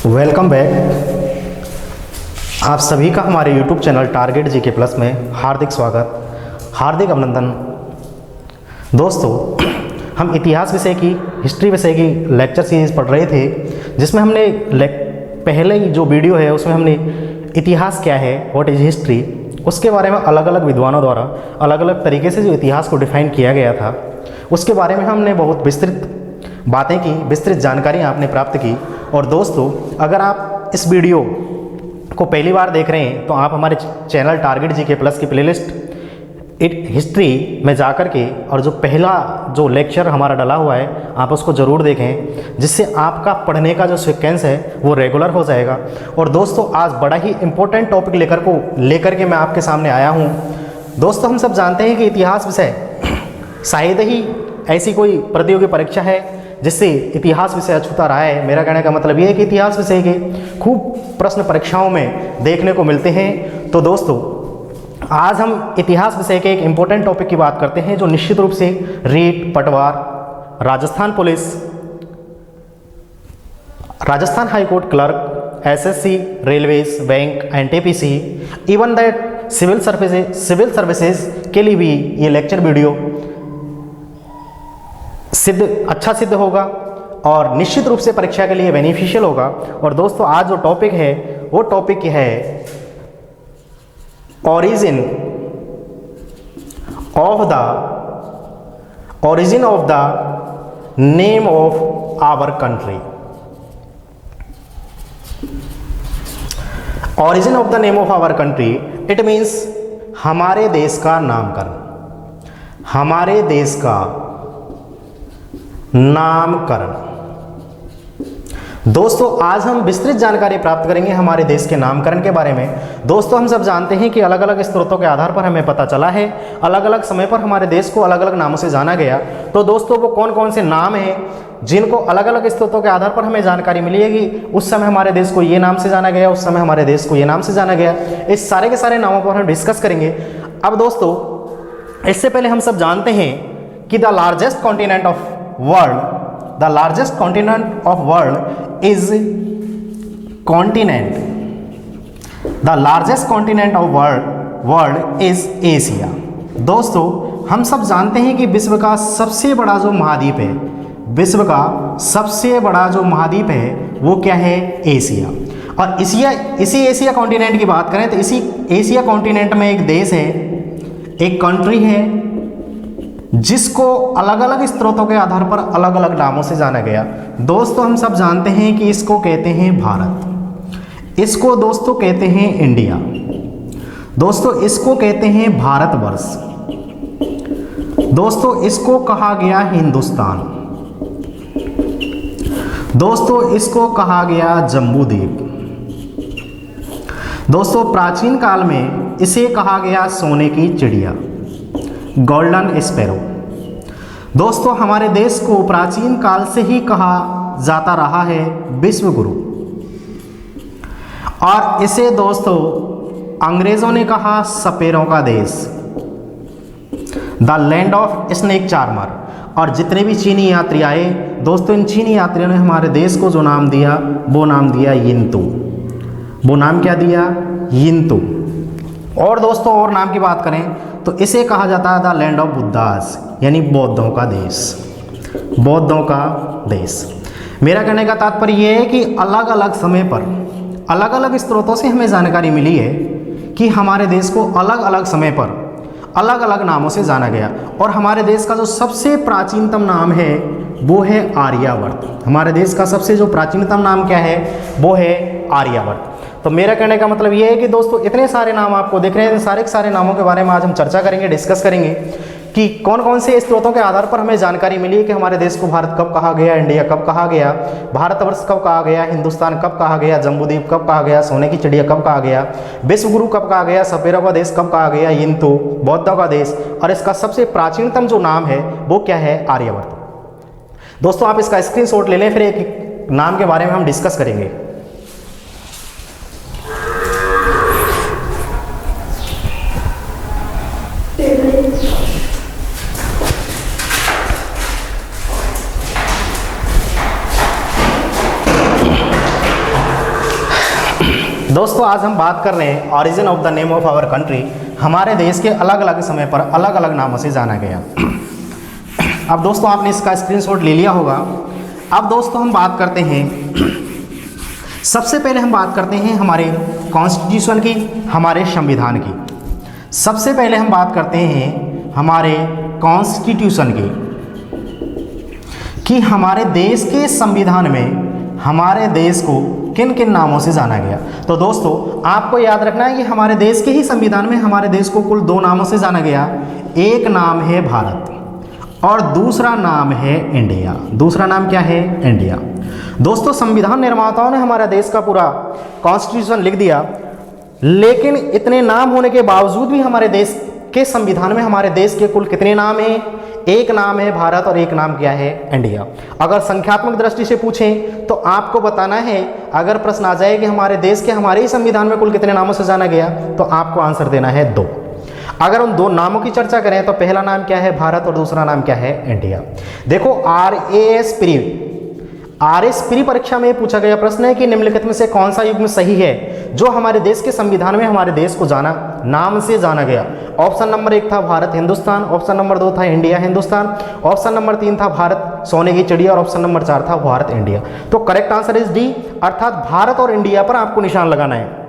Welcome back. आप सभी का हमारे YouTube channel target GK plus में हार्दिक स्वागत, हार्दिक अभिनंदन। दोस्तों, हम इतिहास विषय की, हिस्ट्री विषय की लेक्चर सीरीज़ पढ़ रहे थे, जिसमें हमने पहले जो वीडियो है उसमें हमने इतिहास क्या है, व्हाट इज़ हिस्ट्री, उसके बारे में अलग अलग विद्वानों द्वारा अलग अलग तरीके से जो इतिहास को डिफ़ाइन किया गया था, उसके बारे में हमने बहुत विस्तृत बातें की, विस्तृत जानकारियाँ आपने प्राप्त की। और दोस्तों, अगर आप इस वीडियो को पहली बार देख रहे हैं तो आप हमारे चैनल टारगेट जीके प्लस की प्लेलिस्ट हिस्ट्री में जाकर के और जो पहला जो लेक्चर हमारा डला हुआ है आप उसको ज़रूर देखें, जिससे आपका पढ़ने का जो सीक्वेंस है वो रेगुलर हो जाएगा। और दोस्तों, आज बड़ा ही इम्पोर्टेंट टॉपिक लेकर के मैं आपके सामने आया हूँ। दोस्तों, हम सब जानते हैं कि इतिहास विषय शायद ही ऐसी कोई प्रतियोगी परीक्षा है जिससे इतिहास विषय अछूता रहा है। मेरा कहने का मतलब ये है कि इतिहास विषय के खूब प्रश्न परीक्षाओं में देखने को मिलते हैं। तो दोस्तों, आज हम इतिहास विषय के एक इम्पोर्टेंट टॉपिक की बात करते हैं, जो निश्चित रूप से REET, Patwar, Rajasthan police, Rajasthan high court clerk, SSC, railways, bank, NTPC, even that civil services के लिए भी ये लेक्चर वीडियो अच्छा सिद्ध होगा और निश्चित रूप से परीक्षा के लिए बेनिफिशियल होगा। और दोस्तों, आज जो टॉपिक है वो टॉपिक है origin of the name of our country. Origin of the name of our country, it means हमारे देश का नामकरण, हमारे देश का नामकरण। दोस्तों, आज हम विस्तृत जानकारी प्राप्त करेंगे हमारे देश के नामकरण के बारे में। दोस्तों, हम सब जानते हैं कि अलग अलग स्रोतों के आधार पर हमें पता चला है, अलग अलग समय पर हमारे देश को अलग अलग नामों से जाना गया। तो दोस्तों, वो कौन कौन से नाम हैं जिनको अलग अलग स्रोतों के आधार पर हमें जानकारी मिली है कि उस समय हमारे देश को ये नाम से जाना गया, उस समय हमारे देश को ये नाम से जाना गया, इस सारे के सारे नामों पर हम डिस्कस करेंगे। अब दोस्तों, इससे पहले हम सब जानते हैं कि the largest continent of world is Asia. दोस्तों, हम सब जानते हैं कि विश्व का सबसे बड़ा जो महाद्वीप है, विश्व का सबसे बड़ा जो महाद्वीप है वो क्या है? एशिया। और इसी एशिया कॉन्टिनेंट की बात करें तो इसी एशिया कॉन्टिनेंट में एक देश है, एक कंट्री है, जिसको अलग अलग स्रोतों के आधार पर अलग अलग नामों से जाना गया। दोस्तों, हम सब जानते हैं कि इसको कहते हैं भारत, इसको दोस्तों कहते हैं इंडिया, दोस्तों इसको कहते हैं भारतवर्ष, दोस्तों इसको कहा गया हिंदुस्तान, दोस्तों इसको कहा गया जम्बूद्वीप, दोस्तों प्राचीन काल में इसे कहा गया सोने की चिड़िया, गोल्डन स्पैरो। दोस्तों, हमारे देश को प्राचीन काल से ही कहा जाता रहा है विश्व गुरु, और इसे दोस्तों अंग्रेजों ने कहा सपेरों का देश, the land of snake charmer. और जितने भी चीनी यात्री आए दोस्तों, इन चीनी यात्रियों ने हमारे देश को जो नाम दिया वो नाम दिया यिंतू। वो नाम क्या दिया? यिंतू। और दोस्तों, और नाम की बात करें तो इसे कहा जाता है द लैंड ऑफ बुद्धास, यानी बौद्धों का देश, बौद्धों का देश। मेरा कहने का तात्पर्य यह है कि अलग अलग समय पर अलग अलग स्रोतों से हमें जानकारी मिली है कि हमारे देश को अलग अलग समय पर अलग अलग नामों से जाना गया। और हमारे देश का जो सबसे प्राचीनतम नाम है वो है आर्यावर्त। हमारे देश का सबसे जो प्राचीनतम नाम क्या है वो है आर्यावर्त। तो मेरा कहने का मतलब ये है कि दोस्तों, इतने सारे नाम आपको दिख रहे हैं, सारे के सारे नामों के बारे में आज हम चर्चा करेंगे, डिस्कस करेंगे कि कौन कौन से स्रोतों के आधार पर हमें जानकारी मिली है कि हमारे देश को भारत कब कहा गया, इंडिया कब कहा गया, भारतवर्ष कब कहा गया, हिंदुस्तान कब कहा गया, जम्बूद्वीप कब कहा गया, सोने की चिड़िया कब कहा गया, विश्व गुरु कब कहा गया, सपेरों का देश कब कहा गया, यिंतू, बौद्धों का देश, और इसका सबसे प्राचीनतम जो नाम है वो क्या है? आर्यावर्त। दोस्तों, आप इसका स्क्रीनशॉट ले लें, फिर एक नाम के बारे में हम डिस्कस करेंगे। दोस्तों आज हम बात कर रहे हैं origin of the name of our country. हमारे देश के अलग अलग समय पर अलग अलग नामों से जाना गया। अब दोस्तों आपने इसका स्क्रीनशॉट ले लिया होगा। अब दोस्तों हम बात करते हैं, सबसे पहले हम बात करते हैं हमारे कॉन्स्टिट्यूशन की, हमारे संविधान की। सबसे पहले हम बात करते हैं हमारे कॉन्स्टिट्यूशन की कि हमारे देश के संविधान में हमारे देश को किन किन नामों से जाना गया। तो दोस्तों आपको याद रखना है कि हमारे देश के ही संविधान में हमारे देश को कुल 2 नामों से जाना गया। एक नाम है भारत और दूसरा नाम है इंडिया। दूसरा नाम क्या है? इंडिया। दोस्तों संविधान निर्माताओं ने हमारा देश का पूरा कॉन्स्टिट्यूशन लिख दिया, लेकिन इतने नाम होने के बावजूद भी हमारे देश के संविधान में हमारे देश के कुल कितने नाम हैं? एक नाम है भारत और एक नाम क्या है? इंडिया। अगर संख्यात्मक दृष्टि से पूछें तो आपको बताना है, अगर प्रश्न आ जाए कि हमारे देश के हमारे ही संविधान में कुल कितने नामों से जाना गया, तो आपको आंसर देना है 2। अगर उन 2 नामों की चर्चा करें तो पहला नाम क्या है? भारत और दूसरा नाम क्या है? इंडिया। देखो RS प्री परीक्षा में पूछा गया प्रश्न है कि निम्नलिखित में से कौन सा युग्म सही है जो हमारे देश के संविधान में हमारे देश को नाम से जाना गया। ऑप्शन नंबर 1 था भारत हिंदुस्तान, ऑप्शन नंबर 2 था इंडिया हिंदुस्तान, ऑप्शन नंबर 3 था भारत सोने की चिड़िया और ऑप्शन नंबर 4 था भारत इंडिया। तो करेक्ट आंसर इज डी, अर्थात भारत और इंडिया पर आपको निशान लगाना है।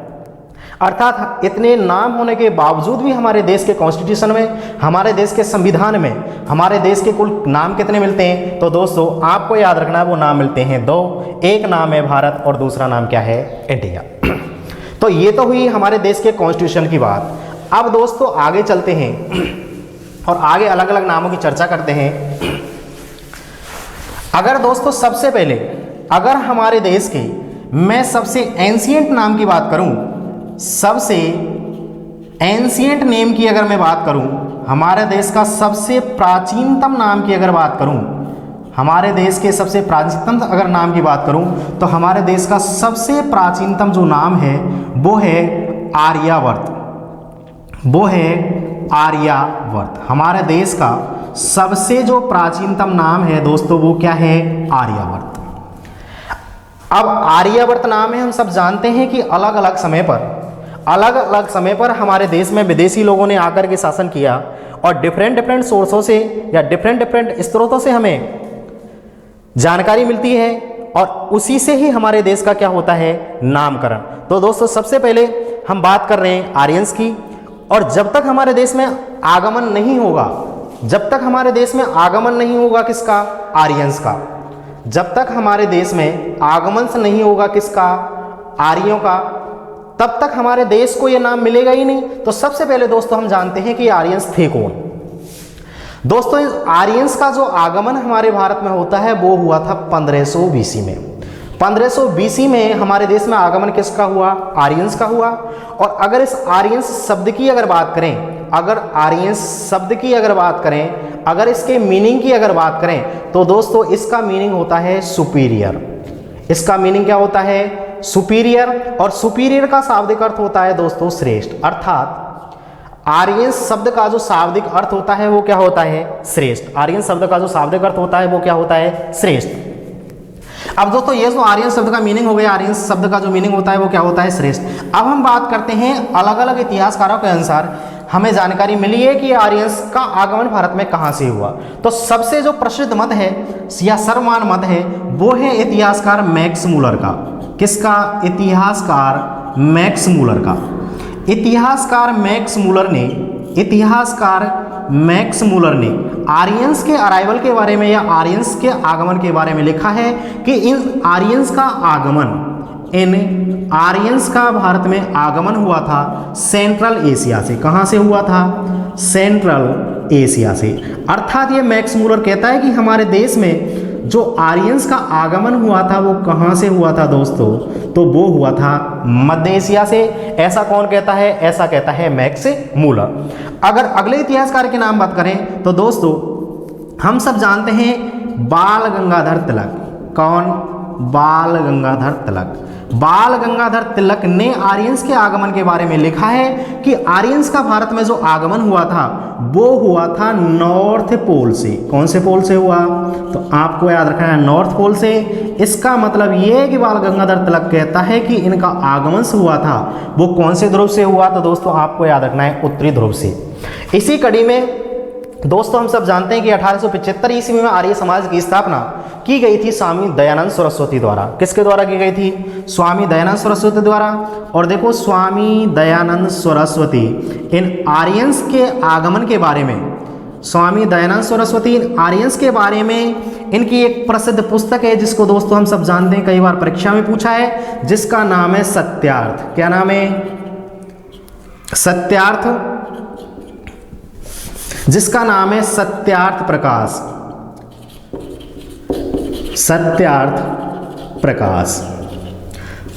अर्थात इतने नाम होने के बावजूद भी हमारे देश के कॉन्स्टिट्यूशन में, हमारे देश के संविधान में हमारे देश के कुल नाम कितने मिलते हैं? तो दोस्तों आपको याद रखना है वो नाम मिलते हैं 2। एक नाम है भारत और दूसरा नाम क्या है? इंडिया। तो ये तो हुई हमारे देश के कॉन्स्टिट्यूशन की बात। अब दोस्तों आगे चलते हैं और आगे अलग अलग नामों की चर्चा करते हैं। अगर दोस्तों सबसे पहले अगर हमारे देश के मैं सबसे एंशिएंट नाम की बात करूं, सबसे एंशिएंट नेम की अगर मैं बात करूं, हमारे देश का सबसे प्राचीनतम नाम की अगर बात करूं, हमारे देश के सबसे प्राचीनतम अगर नाम की बात करूं, तो हमारे देश का सबसे प्राचीनतम जो नाम है वो है आर्यावर्त। वो है आर्यावर्त। हमारे देश का सबसे जो प्राचीनतम नाम है दोस्तों वो क्या है? आर्यावर्त। अब आर्यावर्त नाम है, हम सब जानते हैं कि अलग अलग समय पर हमारे देश में विदेशी लोगों ने आकर के शासन किया और डिफरेंट सोर्सों से या डिफरेंट स्रोतों से हमें जानकारी मिलती है और उसी से ही हमारे देश का क्या होता है? नामकरण। तो दोस्तों सबसे पहले हम बात कर रहे हैं आर्यंस की, और जब तक हमारे देश में आगमन नहीं होगा, जब तक हमारे देश में आगमन नहीं होगा किसका? आर्यंस का। जब तक हमारे देश में आगमन से नहीं होगा किसका? आर्यों का, तब तक हमारे देश को ये नाम मिलेगा ही नहीं। तो सबसे पहले दोस्तों हम जानते हैं कि आर्यंस थे कौन। दोस्तों आर्यंस का जो आगमन हमारे भारत में होता है वो हुआ था 1500 BC में। 1500 BC में हमारे देश में आगमन किसका हुआ? आर्यंस का हुआ। और अगर इस आर्यंस शब्द की अगर बात करें, अगर आर्यंस शब्द की अगर बात करें, अगर इसके मीनिंग की अगर बात करें, तो दोस्तों इसका मीनिंग होता है सुपीरियर। इसका मीनिंग क्या होता है? सुपीरियर। और सुपीरियर का शाब्दिक अर्थ होता है दोस्तों श्रेष्ठ। अर्थात आर्यंस शब्द का जो शाब्दिक अर्थ होता है वो क्या होता है? श्रेष्ठ। आर्यंस शब्द का जो शाब्दिक अर्थ होता है वो क्या होता है? श्रेष्ठ। अब दोस्तों ये जो आर्यंस शब्द का मीनिंग हो गया, आर्यंस शब्द का जो मीनिंग होता है वो क्या होता है? श्रेष्ठ। अब हम बात करते हैं अलग अलग इतिहासकारों के अनुसार हमें जानकारी मिली है कि आर्यंस का आगमन भारत में कहाँ से हुआ। तो सबसे जो प्रसिद्ध मत है या सर्वमान्य मत है वो है इतिहासकार मैक्स मूलर का। किसका? इतिहासकार मैक्स मूलर का। इतिहासकार मैक्स मूलर ने आर्यंस के अराइवल के बारे में या आर्यंस के आगमन के बारे में लिखा है कि इन आर्यंस का भारत में आगमन हुआ था सेंट्रल एशिया से। कहाँ से हुआ था? सेंट्रल एशिया से। अर्थात ये मैक्स मूलर कहता है कि हमारे देश में जो आर्यंस का आगमन हुआ था वो कहाँ से हुआ था दोस्तों? तो वो हुआ था मध्य एशिया से। ऐसा कौन कहता है? ऐसा कहता है मैक्स मूलर। अगर अगले इतिहासकार के नाम बात करें तो दोस्तों हम सब जानते हैं बाल गंगाधर तिलक। कौन? बाल गंगाधर तिलक। बाल गंगाधर तिलक ने आर्यंस के आगमन के बारे में लिखा है कि आर्यंस का भारत में जो आगमन हुआ था वो हुआ था नॉर्थ पोल से। कौन से पोल से हुआ? तो आपको याद रखना है नॉर्थ पोल से। इसका मतलब ये है कि बाल गंगाधर तिलक कहता है कि इनका आगमन से हुआ था वो कौन से ध्रुव से हुआ? तो दोस्तों आपको याद रखना है उत्तरी ध्रुव से। इसी कड़ी में दोस्तों हम सब जानते हैं कि 1875 ईस्वी में आर्य समाज की स्थापना की गई थी स्वामी दयानंद सरस्वती द्वारा। किसके द्वारा की गई थी? स्वामी दयानंद सरस्वती द्वारा। और देखो स्वामी दयानंद सरस्वती इन आर्यंस के आगमन के बारे में, स्वामी दयानंद सरस्वती इन आर्यंस के बारे में इनकी एक प्रसिद्ध पुस्तक है जिसको दोस्तों हम सब जानते हैं, कई बार परीक्षा में पूछा है, जिसका नाम है सत्यार्थ। क्या नाम है? सत्यार्थ, जिसका नाम है सत्यार्थ प्रकाश। सत्यार्थ प्रकाश।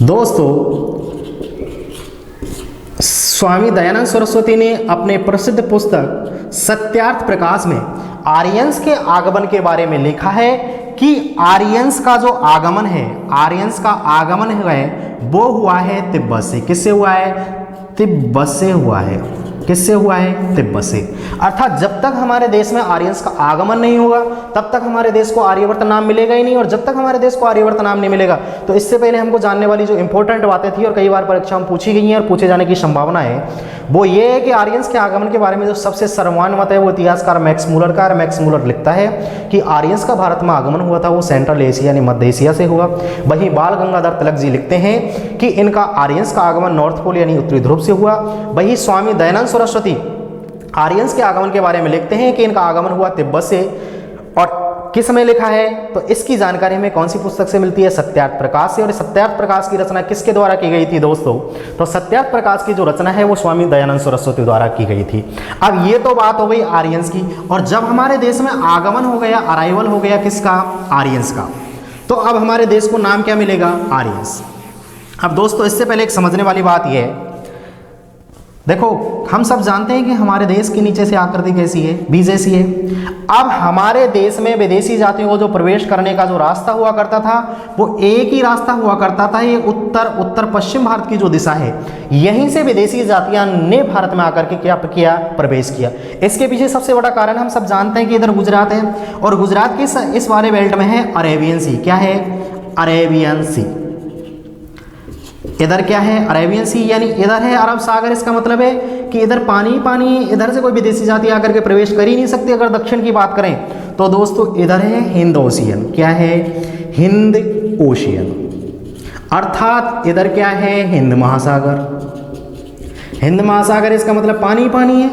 दोस्तों स्वामी दयानंद सरस्वती ने अपने प्रसिद्ध पुस्तक सत्यार्थ प्रकाश में आर्यंस के आगमन के बारे में लिखा है कि आर्यंस का जो आगमन है, आर्यंस का आगमन है वो हुआ है तिब्बत से। किससे हुआ है? तिब्बत से हुआ है। किससे हुआ है? तिब्बत से। अर्थात जब तक हमारे देश में आर्यंस का आगमन नहीं होगा तब तक हमारे देश को आर्यवर्त नाम मिलेगा ही नहीं, और जब तक हमारे देश को आर्यवर्त नाम नहीं मिलेगा तो इससे पहले हमको जानने वाली जो इंपॉर्टेंट बातें थी और कई बार परीक्षा में पूछी गई हैं और पूछे जाने की संभावना है वो ये है कि आर्यंस के आगमन के बारे में जो सबसे सर्वमान्य मत है वो इतिहासकार मैक्स मूलर का है। मैक्स मूलर लिखता है कि आर्यंस का भारत में आगमन हुआ था वो सेंट्रल एशिया यानी मध्य एशिया से हुआ। वहीं बाल गंगाधर तिलक जी लिखते हैं कि इनका आर्यंस का आगमन नॉर्थ पोल यानी उत्तरी ध्रुव से हुआ। वहीं स्वामी दयानंद सरस्वती आर्यंस के आगमन के बारे में लिखते हैं कि इनका आगमन हुआ तिब्बत से। और किस समय लिखा है? तो इसकी जानकारी हमें कौन सी पुस्तक से मिलती है? सत्यार्थ प्रकाश से। और सत्यार्थ प्रकाश की रचना किसके द्वारा की गई थी दोस्तों? तो सत्यार्थ प्रकाश की जो रचना है वो स्वामी दयानंद सरस्वती द्वारा की गई थी। अब ये तो बात हो गई आर्यंस की। और जब हमारे देश में आगमन हो गया, अराइवल हो गया किसका? आर्यंस का, तो अब हमारे देश को नाम क्या मिलेगा? आर्यंस। अब दोस्तों इससे पहले एक समझने वाली बात यह है, देखो हम सब जानते हैं कि हमारे देश के नीचे से आकृति कैसी है? बी जैसी है। अब हमारे देश में विदेशी जातियों को जो प्रवेश करने का जो रास्ता हुआ करता था वो एक ही रास्ता हुआ करता था, ये उत्तर पश्चिम भारत की जो दिशा है, यहीं से विदेशी जातियां ने भारत में आकर के क्या किया? प्रवेश किया। इसके पीछे सबसे बड़ा कारण हम सब जानते हैं कि इधर गुजरात है और गुजरात के इस वाले बेल्ट में है अरेबियन सी। क्या है? अरेबियन सी। इधर क्या है? अरेबियन सी, यानी इधर है अरब सागर। इसका मतलब है कि इधर पानी पानी, इधर से कोई विदेशी जाति आकर के प्रवेश कर ही नहीं सकती। अगर दक्षिण की बात करें तो दोस्तों इधर है हिंद ओशियन। क्या है? हिंद ओशियन। अर्थात इधर क्या है? हिंद महासागर। हिंद महासागर इसका मतलब पानी पानी है।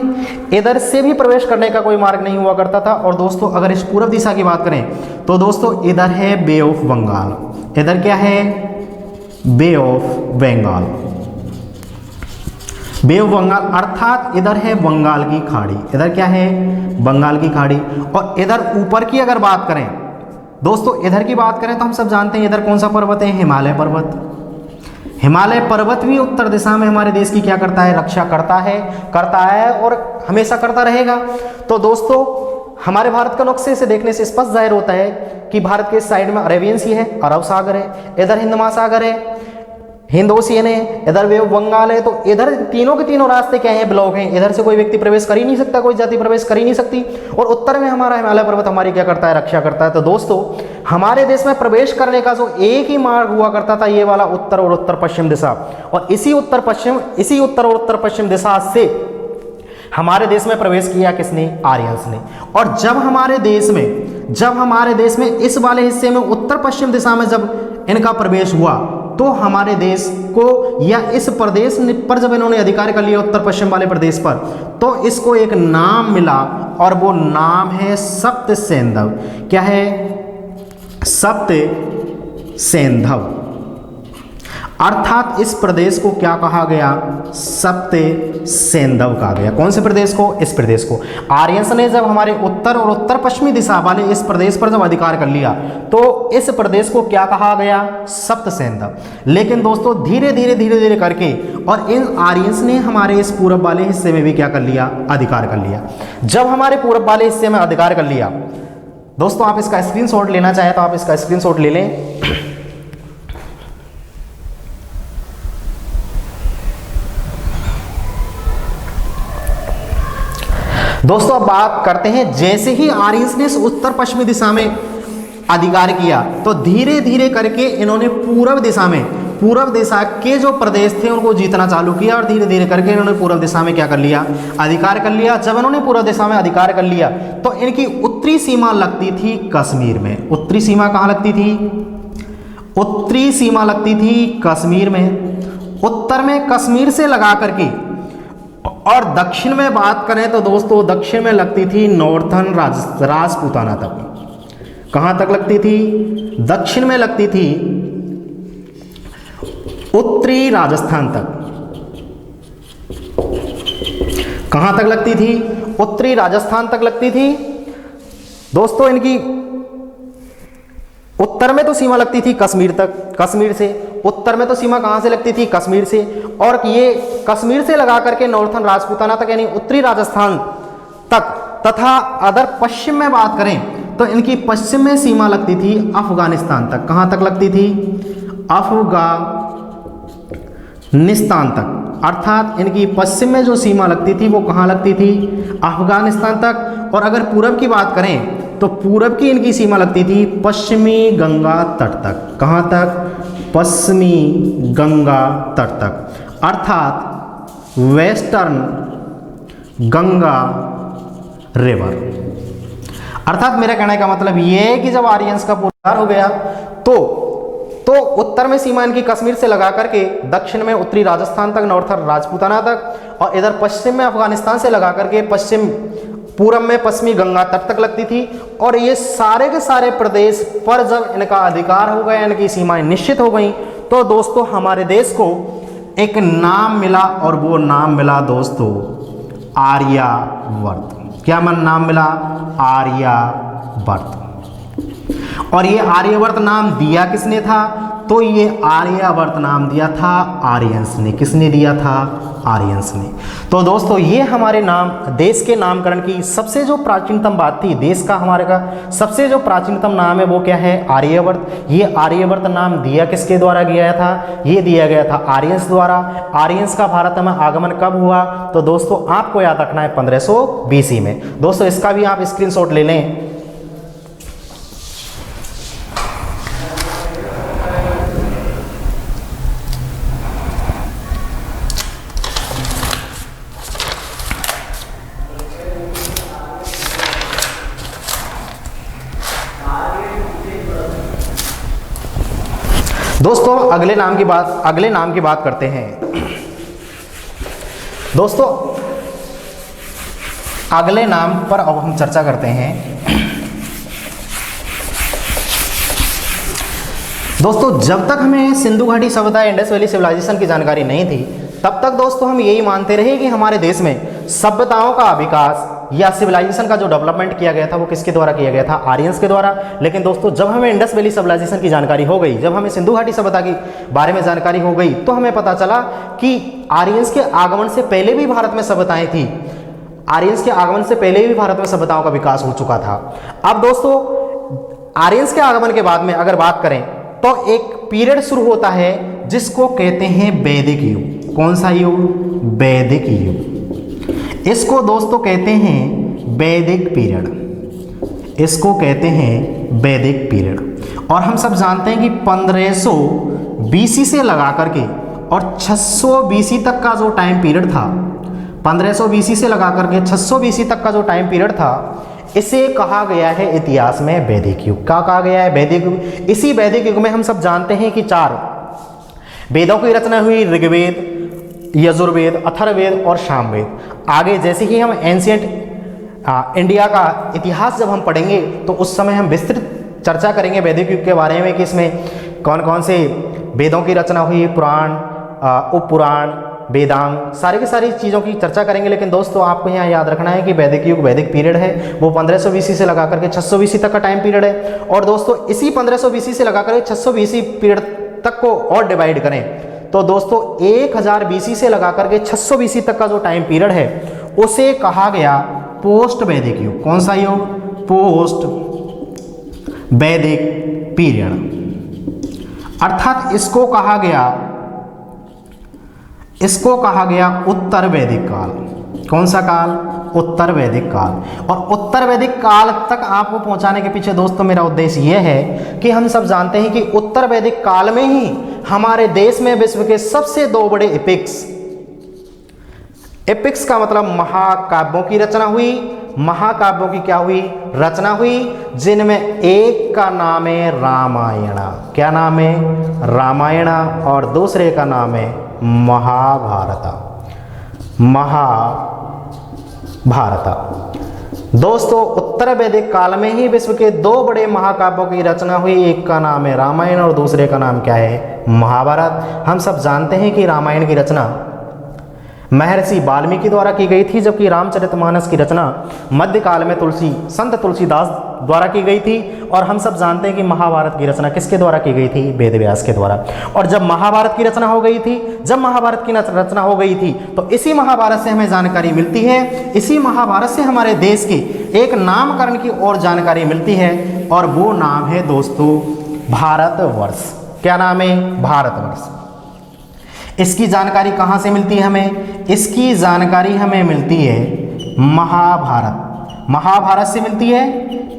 इधर से भी प्रवेश करने का कोई मार्ग नहीं हुआ करता था। और दोस्तों अगर इस पूर्व दिशा की बात करें तो दोस्तों इधर है बे ऑफ बंगाल। इधर क्या है? Bay of Bengal. Bay of Bengal अर्थात इधर है बंगाल की खाड़ी। इधर क्या है? बंगाल की खाड़ी। और इधर ऊपर की अगर बात करें दोस्तों, इधर की बात करें तो हम सब जानते हैं इधर कौन सा पर्वत है? हिमालय पर्वत। हिमालय पर्वत भी उत्तर दिशा में हमारे देश की क्या करता है? रक्षा करता है और हमेशा करता रहेगा। तो दोस्तों हमारे भारत का नक्शे से देखने से स्पष्ट जाहिर होता है कि भारत के साइड में अरेबियन सी है, अरब सागर है, इधर हिंद महासागर है, हिंद ओशियन है, इधर वे बंगाल है। तो इधर तीनों के तीनों रास्ते क्या हैं? ब्लॉक हैं। इधर से कोई व्यक्ति प्रवेश कर ही नहीं सकता, कोई जाति प्रवेश कर ही नहीं सकती। और उत्तर में हमारा हिमालय पर्वत हमारी क्या करता है? रक्षा करता है। तो दोस्तों हमारे देश में प्रवेश करने का जो एक ही मार्ग हुआ करता था ये वाला उत्तर और उत्तर पश्चिम दिशा। और इसी उत्तर और उत्तर पश्चिम दिशा से हमारे देश में प्रवेश किया किसने? आर्यंस ने। और जब हमारे देश में इस वाले हिस्से में उत्तर पश्चिम दिशा में जब इनका प्रवेश हुआ तो हमारे देश को या इस प्रदेश पर जब इन्होंने अधिकार कर लिया उत्तर पश्चिम वाले प्रदेश पर, तो इसको एक नाम मिला और वो नाम है सप्त सेंधव। क्या है? सप्त सेंधव। अर्थात इस प्रदेश को क्या कहा गया? सप्त सेंधव कहा गया। कौन से प्रदेश को? इस प्रदेश को। आर्यंस ने जब हमारे उत्तर और उत्तर पश्चिमी दिशा वाले इस प्रदेश पर जब अधिकार कर लिया तो इस प्रदेश को क्या कहा गया? सप्त सेंधव। लेकिन दोस्तों धीरे धीरे करके और इन आर्यंस ने हमारे इस पूर्व वाले हिस्से में भी क्या कर लिया? अधिकार कर लिया। जब हमारे पूर्व वाले हिस्से में अधिकार कर लिया दोस्तों, आप इसका स्क्रीनशॉट लेना चाहें तो आप इसका स्क्रीनशॉट ले लें। दोस्तों अब बात करते हैं, जैसे ही आर्यंस ने उत्तर पश्चिमी दिशा में अधिकार किया तो धीरे धीरे करके इन्होंने पूर्व दिशा के जो प्रदेश थे उनको जीतना चालू किया और धीरे धीरे करके इन्होंने पूर्व दिशा में क्या कर लिया, अधिकार कर लिया। जब इन्होंने पूर्व दिशा में अधिकार कर लिया तो इनकी उत्तरी सीमा लगती थी कश्मीर में। उत्तरी सीमा कहाँ लगती थी? उत्तरी सीमा लगती थी कश्मीर में। उत्तर में कश्मीर से लगा करके और दक्षिण में बात करें तो दोस्तों दक्षिण में लगती थी नॉर्थन राजपूताना तक। कहाँ तक लगती थी? दक्षिण में लगती थी उत्तरी राजस्थान तक। कहाँ तक लगती थी? उत्तरी राजस्थान तक लगती थी। दोस्तों इनकी उत्तर में तो सीमा लगती थी कश्मीर तक, कश्मीर से उत्तर में तो सीमा कहाँ से लगती थी? कश्मीर से। और ये कश्मीर से लगा करके नॉर्थन राजपूताना तक यानी उत्तरी राजस्थान तक, तथा अदर पश्चिम में बात करें तो इनकी पश्चिम में सीमा लगती थी अफगानिस्तान तक। कहाँ तक लगती थी? अफगानिस्तान तक। अर्थात इनकी पश्चिम में जो सीमा लगती थी वो कहाँ लगती थी? अफगानिस्तान तक। और अगर पूरब की बात करें तो पूरब की इनकी सीमा लगती थी पश्चिमी गंगा तट तक। कहाँ तक? पश्चिमी गंगा तट तक, अर्थात वेस्टर्न गंगा रिवर। अर्थात मेरा कहने का मतलब ये है कि जब आर्यंस का पुनरुद्धार हो गया तो उत्तर में सीमा इनकी कश्मीर से लगा करके दक्षिण में उत्तरी राजस्थान तक, नॉर्थन राजपूताना तक, और इधर पश्चिम में अफगानिस्तान से लगा करके पूरब में पश्चिमी गंगा तट तक लगती थी। और ये सारे के सारे प्रदेश पर जब इनका अधिकार हो गया, इनकी सीमाएं निश्चित हो गई, तो दोस्तों हमारे देश को एक नाम मिला और वो नाम मिला दोस्तों आर्यावर्त। क्या नाम मिला? आर्यावर्त। और ये आर्यावर्त नाम दिया किसने था? तो ये आर्यावर्त नाम दिया था आर्यंस ने। किसने दिया था? आर्यंस ने। तो दोस्तों ये हमारे नाम देश के नामकरण की सबसे जो प्राचीनतम बात थी, देश का हमारे का सबसे जो प्राचीनतम नाम है वो क्या है? आर्यावर्त। ये आर्यावर्त नाम दिया किसके द्वारा गया था? ये दिया गया था आर्यंस द्वारा। आर्यंस का भारत में आगमन कब हुआ? तो दोस्तों आपको याद रखना है 1500 BC में। दोस्तों इसका भी आप स्क्रीनशॉट ले लें। दोस्तों अगले नाम की बात करते हैं। दोस्तों अगले नाम पर अब हम चर्चा करते हैं। दोस्तों जब तक हमें सिंधु घाटी सभ्यता, इंडस वैली सिविलाइजेशन की जानकारी नहीं थी, तब तक दोस्तों हम यही मानते रहे कि हमारे देश में सभ्यताओं का विकास या सिविलाइजेशन का जो डेवलपमेंट किया गया था वो किसके द्वारा किया गया था? आर्यंस के द्वारा। लेकिन दोस्तों जब हमें इंडस वैली सिविलाइजेशन की जानकारी हो गई, जब हमें सिंधु घाटी सभ्यता के बारे में जानकारी हो गई, तो हमें पता चला कि आर्यंस के आगमन से पहले भी भारत में सभ्यताएं थी। आर्यंस के आगमन से पहले भी भारत में सभ्यताओं का विकास हो चुका था। अब दोस्तों आर्यंस के आगमन के बाद में अगर बात करें तो एक पीरियड शुरू होता है जिसको कहते हैं वैदिक युग। कौन सा युग? वैदिक युग। इसको दोस्तों कहते हैं वैदिक पीरियड। इसको कहते हैं वैदिक पीरियड। और हम सब जानते हैं कि 1500 BC से लगा करके और 600 BC तक का जो टाइम पीरियड था, 1500 BC से लगा करके 600 BC तक का जो टाइम पीरियड था, इसे कहा गया है इतिहास में वैदिक युग। क्या कहा गया है? वैदिक युग। इसी वैदिक युग में हम सब जानते हैं कि 4 वेदों की रचना हुई, ऋग्वेद, यजुर्वेद, अथर्ववेद और सामवेद। आगे जैसे ही हम एंशिएंट इंडिया का इतिहास जब हम पढ़ेंगे तो उस समय हम विस्तृत चर्चा करेंगे वैदिक युग के बारे में कि इसमें कौन कौन से वेदों की रचना हुई, पुराण, उपपुराण, वेदांग, सारी की सारी चीज़ों की चर्चा करेंगे। लेकिन दोस्तों आपको यहाँ याद रखना है कि वैदिक युग वैदिक पीरियड है, वो 1500 BC से लगा करके 600 BC तक का टाइम पीरियड है। और दोस्तों इसी 1500 BC से लगा करके 600 BC पीरियड तक को और डिवाइड करें तो दोस्तों 1000 BC से लगा करके 600 BC तक का जो टाइम पीरियड है उसे कहा गया पोस्ट वैदिक युग। कौन सा युग? पोस्ट वैदिक पीरियड। अर्थात इसको कहा गया उत्तर वैदिक काल। कौन सा काल? उत्तर वैदिक काल। और उत्तर वैदिक काल तक आपको पहुंचाने के पीछे दोस्तों मेरा उद्देश्य यह है कि हम सब जानते हैं कि उत्तर वैदिक काल में ही हमारे देश में विश्व के सबसे 2 बड़े एपिक्स का मतलब महाकाव्यों की रचना हुई। महाकाव्यों की क्या हुई? रचना हुई, जिनमें एक का नाम है रामायण। क्या नाम है? रामायण। और दूसरे का नाम है महाभारत। दोस्तों उत्तर वैदिक काल में ही विश्व के 2 बड़े महाकाव्यों की रचना हुई। एक का नाम है रामायण और दूसरे का नाम क्या है? महाभारत। हम सब जानते हैं कि रामायण की रचना महर्षि वाल्मीकि द्वारा की गई थी, जबकि रामचरितमानस की रचना मध्यकाल में संत तुलसीदास द्वारा की गई थी। और हम सब जानते हैं कि महाभारत की रचना किसके द्वारा की गई थी? वेदव्यास के द्वारा। और जब महाभारत की रचना हो गई थी, तो इसी महाभारत से हमें जानकारी मिलती है, इसी महाभारत से हमारे देश के एक नामकरण की और जानकारी मिलती है, और वो नाम है दोस्तों भारतवर्ष। क्या नाम है? भारतवर्ष। इसकी जानकारी कहाँ से मिलती है हमें? इसकी जानकारी हमें मिलती है महाभारत से मिलती है।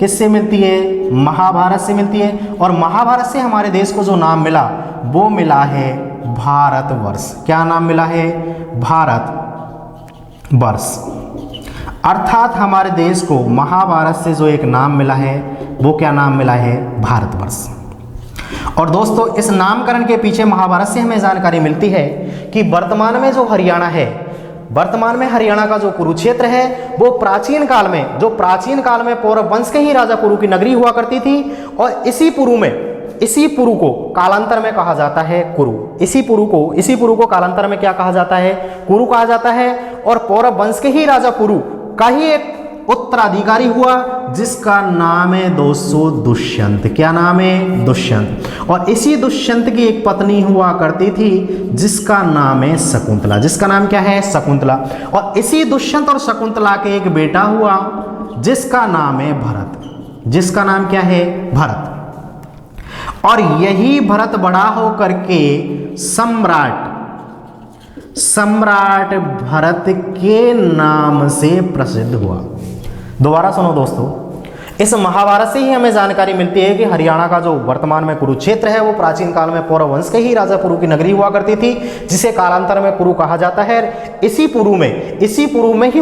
किससे मिलती है? महाभारत से मिलती है। और महाभारत से हमारे देश को जो नाम मिला वो मिला है भारतवर्ष। क्या नाम मिला है? भारतवर्ष। अर्थात हमारे देश को महाभारत से जो एक नाम मिला है वो क्या नाम मिला है? भारतवर्ष। और दोस्तों इस नामकरण के पीछे महाभारत से हमें जानकारी मिलती है कि वर्तमान में जो हरियाणा है, वर्तमान में हरियाणा का जो कुरुक्षेत्र है, वो प्राचीन काल में पौरव वंश के ही राजा कुरु की नगरी हुआ करती थी। और इसी पुरु को कालांतर में कहा जाता है कुरु। इसी पुरु को कालांतर में क्या कहा जाता है? कुरु कहा जाता है। और पौरव वंश के ही राजा कुरु का ही एक उत्तराधिकारी हुआ, जिसका नाम है दोस्तों दुष्यंत। क्या नाम है? दुष्यंत। और इसी दुष्यंत की एक पत्नी हुआ करती थी, जिसका नाम है शकुंतला। जिसका नाम क्या है? शकुंतला। और इसी दुष्यंत और शकुंतला के एक बेटा हुआ, जिसका नाम है भरत। जिसका नाम क्या है? भरत। और यही भरत बड़ा होकर के सम्राट भरत के नाम से प्रसिद्ध हुआ। दोबारा सुनो दोस्तों, इस महाभारत से ही हमें जानकारी मिलती है कि हरियाणा का जो वर्तमान में कुरुक्षेत्र है, वो प्राचीन काल में पौरव वंश के ही राजा पुरु की नगरी हुआ करती थी, जिसे कालांतर में कुरु कहा जाता है। इसी पुरु में ही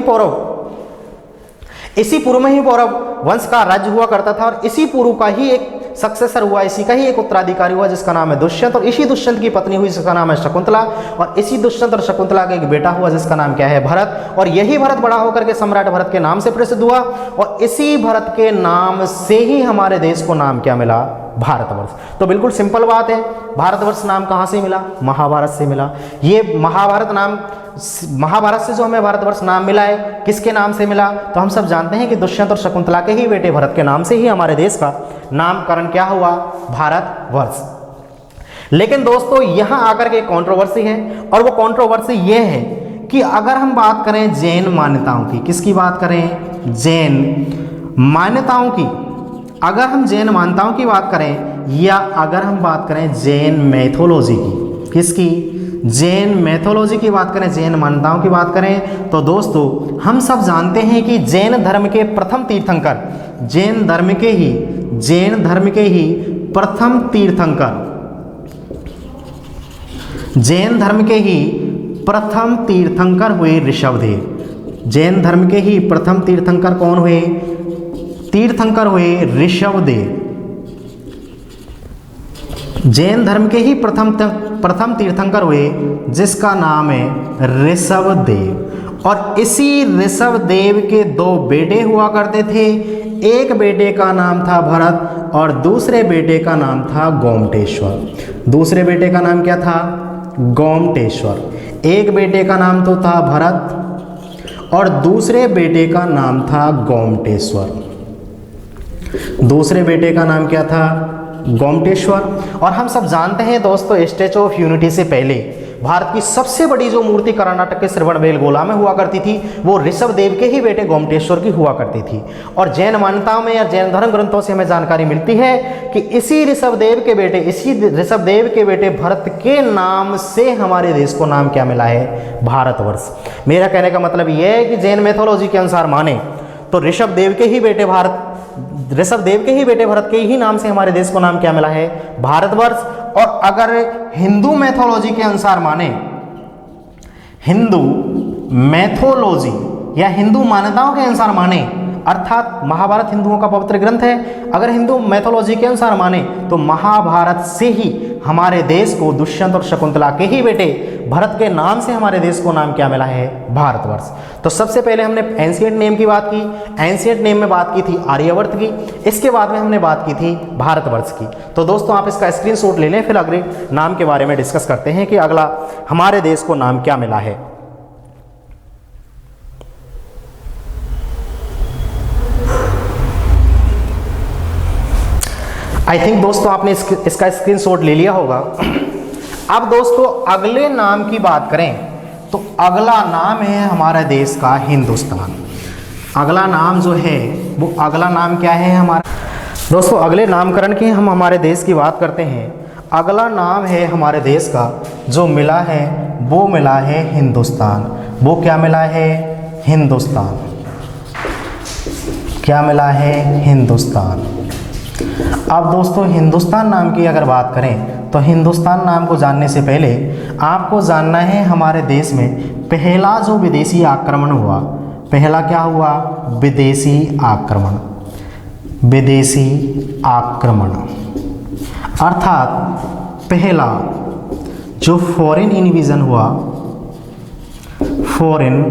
पौरव वंश का राज्य हुआ करता था। और इसी पुरु का ही एक सक्सेसर हुआ, इसी का ही एक उत्तराधिकारी हुआ, जिसका नाम है दुष्यंत। और इसी दुष्यंत की पत्नी हुई, जिसका नाम है शकुंतला। और इसी दुष्यंत और शकुंतला का एक बेटा हुआ, जिसका नाम क्या है? भरत। और यही भरत बड़ा होकर के सम्राट भरत के नाम से प्रसिद्ध हुआ। और इसी भरत के नाम से ही हमारे देश को नाम क्या मिला? भारतवर्ष। तो बिल्कुल सिंपल बात है, भारतवर्ष नाम कहाँ से मिला? महाभारत से मिला। ये महाभारत से जो हमें भारतवर्ष नाम मिला है, किसके नाम से मिला? तो हम सब जानते हैं कि दुष्यंत और शकुंतला के ही बेटे भरत के नाम से ही हमारे देश का नामकरण क्या हुआ? भारतवर्ष। लेकिन दोस्तों यहाँ आकर के कंट्रोवर्सी है, और वो कंट्रोवर्सी ये है कि अगर हम बात करें जैन मान्यताओं की, किसकी बात करें? जैन मान्यताओं की। अगर हम जैन मान्यताओं की बात करें, या अगर हम बात करें जैन मैथोलॉजी की, किसकी? जैन मैथोलॉजी की बात करें, जैन मान्यताओं की बात करें, तो दोस्तों हम सब जानते हैं कि जैन धर्म के प्रथम तीर्थंकर, जैन धर्म के ही प्रथम तीर्थंकर हुए ऋषभदेव। जैन धर्म के ही प्रथम तीर्थंकर कौन हुए? ऋषभदेव। जैन धर्म के ही प्रथम तीर्थंकर हुए, जिसका नाम है ऋषभदेव। और इसी ऋषभदेव के 2 बेटे हुआ करते थे। एक बेटे का नाम था भरत और दूसरे बेटे का नाम था गोमटेश्वर। दूसरे बेटे का नाम क्या था? गोमटेश्वर। एक बेटे का नाम तो था भरत और दूसरे बेटे का नाम था गोमटेश्वर। दूसरे बेटे का नाम क्या था? गोमटेश्वर। और हम सब जानते हैं दोस्तों, स्टैचू ऑफ यूनिटी से पहले भारत की सबसे बड़ी जो मूर्ति कर्नाटक के श्रवणबेलगोला में हुआ करती थी वो ऋषभ देव के ही बेटे गोमटेश्वर की हुआ करती थी। और जैन मान्यताओं में या जैन धर्म ग्रंथों से हमें जानकारी मिलती है कि इसी ऋषभ देव के बेटे भरत के नाम से हमारे देश को नाम क्या मिला है, भारतवर्ष। मेरा कहने का मतलब यह है कि जैन मैथोलॉजी के अनुसार माने तो ऋषभ देव के ही बेटे भरत के ही नाम से हमारे देश को नाम क्या मिला है, भारतवर्ष। और अगर हिंदू मैथोलॉजी के अनुसार माने, हिंदू मैथोलॉजी या हिंदू मान्यताओं के अनुसार माने, अर्थात महाभारत हिंदुओं का पवित्र ग्रंथ है, अगर हिंदू मैथोलॉजी के अनुसार माने तो महाभारत से ही हमारे देश को दुष्यंत और शकुंतला के ही बेटे भरत के नाम से हमारे देश को नाम क्या मिला है, भारतवर्ष। तो सबसे पहले हमने एंशिएंट नेम की बात की, एंशिएंट नेम में बात की थी आर्यवर्त की, इसके बाद में हमने बात की थी भारतवर्ष की। तो दोस्तों आप इसका स्क्रीनशॉट ले लें, फिर अगले नाम के बारे में डिस्कस करते हैं कि अगला हमारे देश को नाम क्या मिला है। आई थिंक दोस्तों आपने इसका स्क्रीनशॉट ले लिया होगा। अब दोस्तों अगले नाम की बात करें तो अगला नाम है हमारे देश का हिंदुस्तान। अगला नाम जो है वो अगला नाम क्या है हमारा, दोस्तों अगले नामकरण की हम हमारे देश की बात करते हैं। अगला नाम है हमारे देश का जो मिला है वो मिला है हिंदुस्तान। वो क्या मिला है, हिंदुस्तान। क्या मिला है, हिंदुस्तान। अब दोस्तों हिंदुस्तान नाम की अगर बात करें तो हिंदुस्तान नाम को जानने से पहले आपको जानना है हमारे देश में पहला जो विदेशी आक्रमण हुआ, पहला क्या हुआ, विदेशी आक्रमण। विदेशी आक्रमण अर्थात पहला जो फॉरेन इन्वेजन हुआ, फॉरेन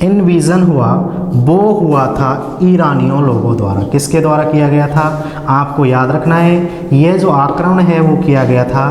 इन्वेजन हुआ वो हुआ था ईरानियों लोगों द्वारा। किसके द्वारा किया गया था, आपको याद रखना है ये जो आक्रमण है वो किया गया था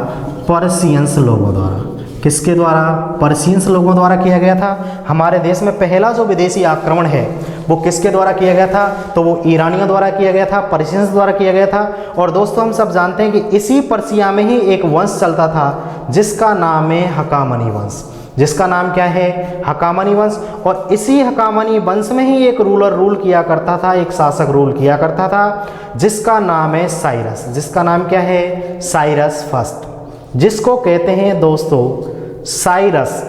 पर्शियंस लोगों द्वारा। किसके द्वारा, पर्शियंस लोगों द्वारा किया गया था। हमारे देश में पहला जो विदेशी आक्रमण है वो किसके द्वारा किया गया था, तो वो ईरानियों द्वारा किया गया था, पर्शियंस द्वारा किया गया था। और दोस्तों हम सब जानते हैं कि इसी पर्शिया में ही एक वंश चलता था जिसका नाम है हकामनी वंश। जिसका नाम क्या है, हकामनी वंश। और इसी हकामनी वंश में ही एक रूलर रूल किया करता था, एक शासक रूल किया करता था जिसका नाम है साइरस। जिसका नाम क्या है, साइरस फर्स्ट, जिसको कहते हैं दोस्तों साइरस,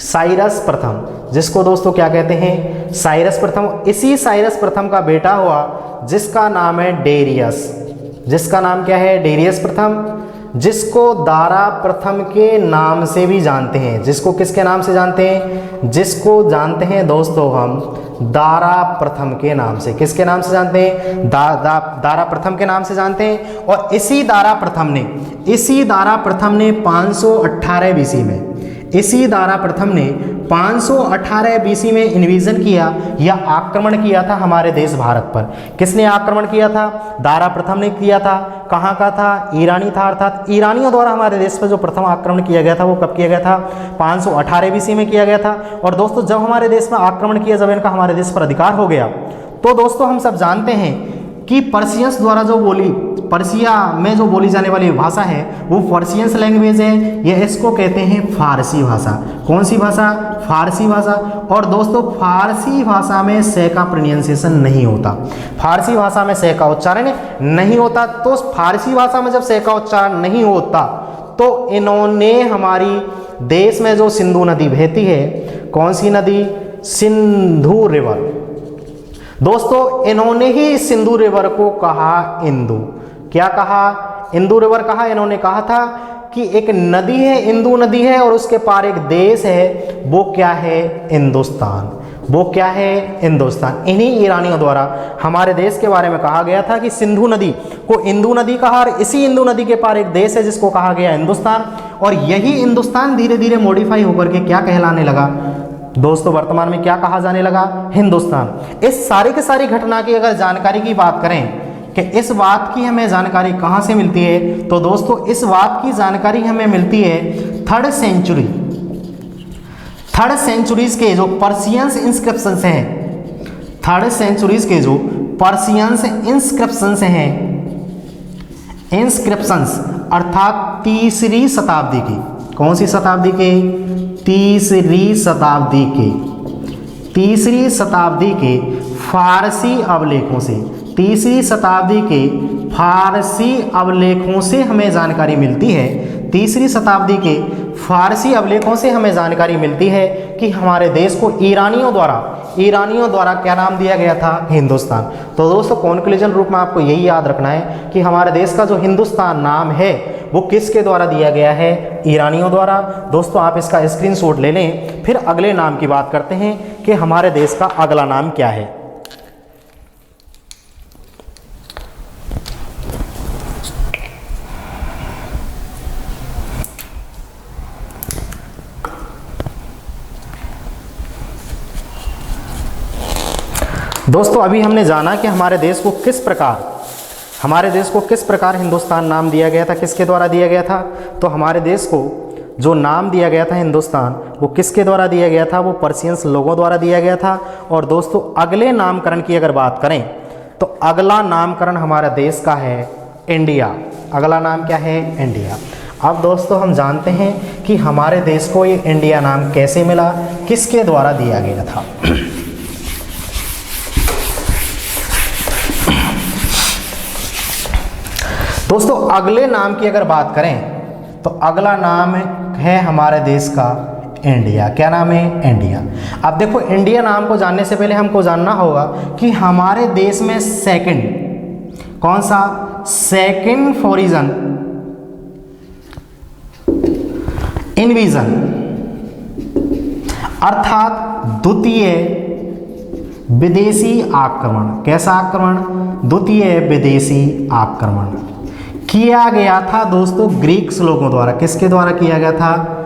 साइरस प्रथम, जिसको दोस्तों क्या कहते हैं, साइरस प्रथम। इसी साइरस प्रथम का बेटा हुआ जिसका नाम है डेरियस। जिसका नाम क्या है, डेरियस प्रथम, जिसको दारा प्रथम के नाम से भी जानते हैं। जिसको किसके नाम से जानते हैं, जिसको जानते हैं दोस्तों हम दारा प्रथम के नाम से। किसके नाम से जानते हैं, दारा प्रथम के नाम से जानते हैं। और इसी दारा प्रथम ने 518 बीसी में, इसी दारा प्रथम ने 518 बीसी में इन्वेजन किया या आक्रमण किया था हमारे देश भारत पर। किसने आक्रमण किया था, दारा प्रथम ने किया था। कहाँ का था, ईरानी था। अर्थात ईरानियों द्वारा हमारे देश पर जो प्रथम आक्रमण किया गया था वो कब किया गया था, 518 बीसी में किया गया था। और दोस्तों जब हमारे देश में आक्रमण किया, जब इनका हमारे देश पर अधिकार हो गया, तो दोस्तों हम सब जानते हैं कि पर्शियंस द्वारा जो बोली, पर्शिया में जो बोली जाने वाली भाषा है वो पर्शियंस लैंग्वेज है। यह इसको कहते हैं फारसी भाषा। कौन सी भाषा, फारसी भाषा। और दोस्तों फारसी भाषा में से का प्रोनाउंसिएशन नहीं होता, फारसी भाषा में से का उच्चारण नहीं होता। तो फारसी भाषा में जब से का उच्चारण नहीं होता तो इन्होंने हमारी देश में जो सिंधु नदी बहती है, कौन सी नदी, सिंधु रिवर। दोस्तों इन्होंने ही सिंधु रिवर को कहा इंदु। क्या कहा, इंदु रिवर कहा। इन्होंने कहा था कि एक नदी है, इंदु नदी है, और उसके पार एक देश है, वो क्या है, हिंदुस्तान। वो क्या है, हिंदुस्तान। इन्हीं ईरानियों द्वारा हमारे देश के बारे में कहा गया था कि सिंधु नदी को इंदु नदी कहा, और इसी इंदु नदी के पार एक देश है जिसको कहा गया हिंदुस्तान। और यही हिंदुस्तान धीरे धीरे मॉडिफाई होकर के क्या कहलाने लगा दोस्तों, वर्तमान में क्या कहा जाने लगा, हिंदुस्तान। इस सारी की सारी घटना की अगर जानकारी की बात करें कि इस बात की हमें जानकारी कहाँ से मिलती है, तो दोस्तों इस बात की जानकारी हमें मिलती है थर्ड सेंचुरीज के जो पर्शियंस इंस्क्रिप्शंस हैं, थर्ड सेंचुरीज के जो पर्शियंस इंस्क्रिप्शंस हैं, इंस्क्रिप्शंस अर्थात तीसरी शताब्दी की, कौन सी शताब्दी के? तीसरी शताब्दी के, तीसरी शताब्दी के फारसी अवलेखों से, तीसरी शताब्दी के फारसी अवलेखों से हमें जानकारी मिलती है, तीसरी शताब्दी के फारसी अवलेखों से हमें जानकारी मिलती है कि हमारे देश को ईरानियों द्वारा क्या नाम दिया गया था? हिंदुस्तान। तो दोस्तों कॉन्क्लूजन रूप में आपको यही याद रखना है कि हमारे देश का जो हिंदुस्तान नाम है वो किसके द्वारा दिया गया है? ईरानियों द्वारा। दोस्तों आप इसका स्क्रीनशॉट ले लें, फिर अगले नाम की बात करते हैं कि हमारे देश का अगला नाम क्या है। दोस्तों अभी हमने जाना कि हमारे देश को किस प्रकार हिंदुस्तान नाम दिया गया था, किसके द्वारा दिया गया था? तो हमारे देश को जो नाम दिया गया था हिंदुस्तान, वो किसके द्वारा दिया गया था? वो पर्शियंस लोगों द्वारा दिया गया था। और दोस्तों अगले नामकरण की अगर बात करें तो अगला नामकरण हमारे देश का है इंडिया। अगला नाम क्या है? इंडिया। अब दोस्तों हम जानते हैं कि हमारे देश को ये इंडिया नाम कैसे मिला, किसके द्वारा दिया गया था? दोस्तों अगले नाम की अगर बात करें तो अगला नाम है हमारे देश का इंडिया। क्या नाम है? इंडिया। अब देखो इंडिया नाम को जानने से पहले हमको जानना होगा कि हमारे देश में सेकंड, कौन सा? सेकंड फॉरिजन इन्वीजन, अर्थात द्वितीय विदेशी आक्रमण। कैसा आक्रमण? द्वितीय विदेशी आक्रमण किया गया था दोस्तों ग्रीक्स लोगों द्वारा। किसके द्वारा किया गया था?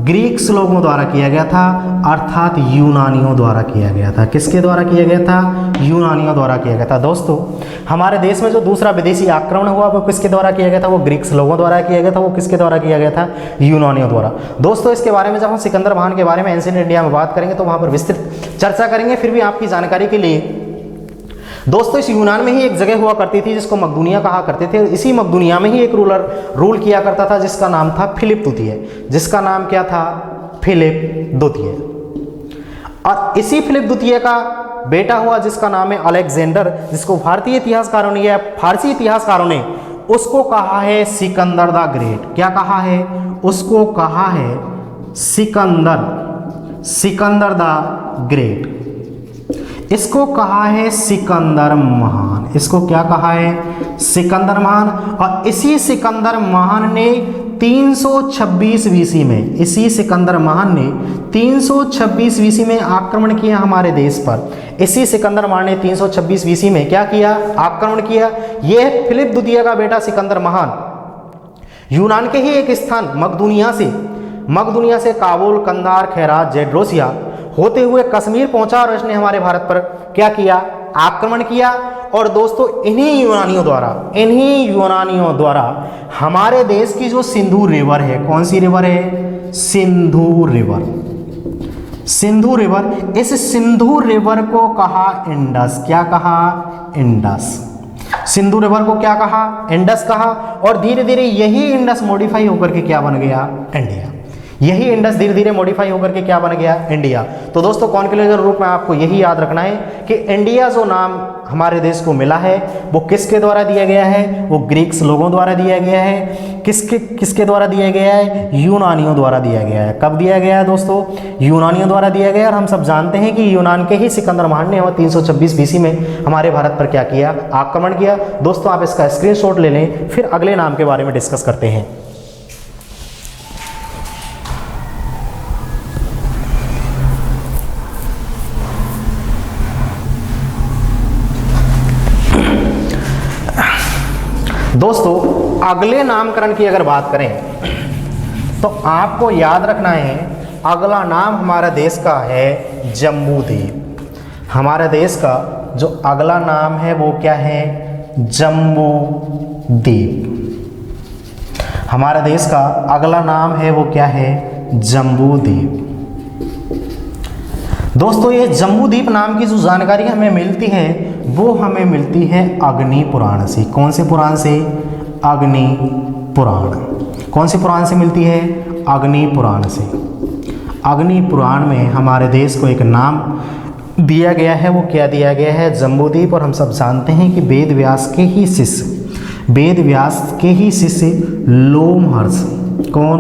ग्रीक्स लोगों द्वारा किया गया था, अर्थात यूनानियों द्वारा किया गया था। किसके द्वारा किया गया था? यूनानियों द्वारा किया गया था। दोस्तों हमारे देश में जो दूसरा विदेशी आक्रमण हुआ वो किसके द्वारा किया गया था? वो ग्रीक्स लोगों द्वारा किया गया था। वो किसके द्वारा किया गया था? यूनानियों द्वारा। दोस्तों इसके बारे में जब हम सिकंदर महान के बारे में एंशिएंट इंडिया में बात करेंगे तो वहाँ पर विस्तृत चर्चा करेंगे। फिर भी आपकी जानकारी के लिए दोस्तों इस यूनान में ही एक जगह हुआ करती थी जिसको मकदूनिया कहा करते थे। इसी मकदूनिया में ही एक रूलर रूल किया करता था जिसका नाम था फिलिप द्वितीय। जिसका नाम क्या था? फिलिप द्वितीय। और इसी फिलिप द्वितीय का बेटा हुआ जिसका नाम है अलेक्जेंडर, जिसको भारतीय इतिहासकारों ने या फारसी इतिहासकारों ने उसको कहा है सिकंदर द ग्रेट। क्या कहा है? उसको कहा है सिकंदर द ग्रेट। इसको कहा है सिकंदर महान। इसको क्या कहा है? सिकंदर महान। और इसी सिकंदर महान ने 326 बीसी में, इसी सिकंदर महान ने 326 बीसी में आक्रमण किया हमारे देश पर। इसी सिकंदर महान ने 326 बीसी में क्या किया? आक्रमण किया। यह फिलिप द्वितीय का बेटा सिकंदर महान यूनान के ही एक स्थान मकदूनिया से काबुल, कंधार, खैरात, जेड्रोसिया होते हुए कश्मीर पहुंचा और इसने हमारे भारत पर क्या किया? आक्रमण किया। और दोस्तों इन्हीं यूनानियों द्वारा हमारे देश की जो सिंधु रिवर है, कौन सी रिवर है? सिंधु रिवर। इस सिंधु रिवर को कहा इंडस। क्या कहा? इंडस। सिंधु रिवर को क्या कहा? इंडस कहा। और धीरे धीरे यही इंडस मॉडिफाई होकर के क्या बन गया? इंडिया। यही इंडस धीरे धीरे मॉडिफाई होकर के क्या बन गया? इंडिया। तो दोस्तों कॉन्क्लूजन रूप में आपको यही याद रखना है कि इंडिया जो नाम हमारे देश को मिला है वो किसके द्वारा दिया गया है? वो ग्रीक्स लोगों द्वारा दिया गया है। किसके द्वारा दिया गया है? यूनानियों द्वारा दिया गया है। कब दिया गया है दोस्तों? यूनानियों द्वारा दिया गया। और हम सब जानते हैं कि यूनान के ही सिकंदर महान ने 326 बीसी में हमारे भारत पर क्या किया? आक्रमण किया। दोस्तों आप इसका स्क्रीनशॉट ले लें, फिर अगले नाम के बारे में डिस्कस करते हैं। दोस्तों अगले नामकरण की अगर बात करें तो आपको याद रखना है अगला नाम हमारा देश का है जम्बूद्वीप। हमारे देश का जो अगला नाम है वो क्या है? जम्बूद्वीप। हमारे देश का अगला नाम है वो क्या है? जम्बूद्वीप। दोस्तों ये जम्बूद्वीप नाम की जो जानकारी हमें मिलती है वो हमें मिलती है अग्नि पुराण से। कौन से पुराण से? अग्नि पुराण। कौन से पुराण से मिलती है? अग्नि पुराण से। अग्नि पुराण में हमारे देश को एक नाम दिया गया है, वो क्या दिया गया है? जम्बूद्वीप। और हम सब जानते हैं कि वेद व्यास के ही शिष्य, वेद व्यास के ही शिष्य लोमहर्ष, कौन?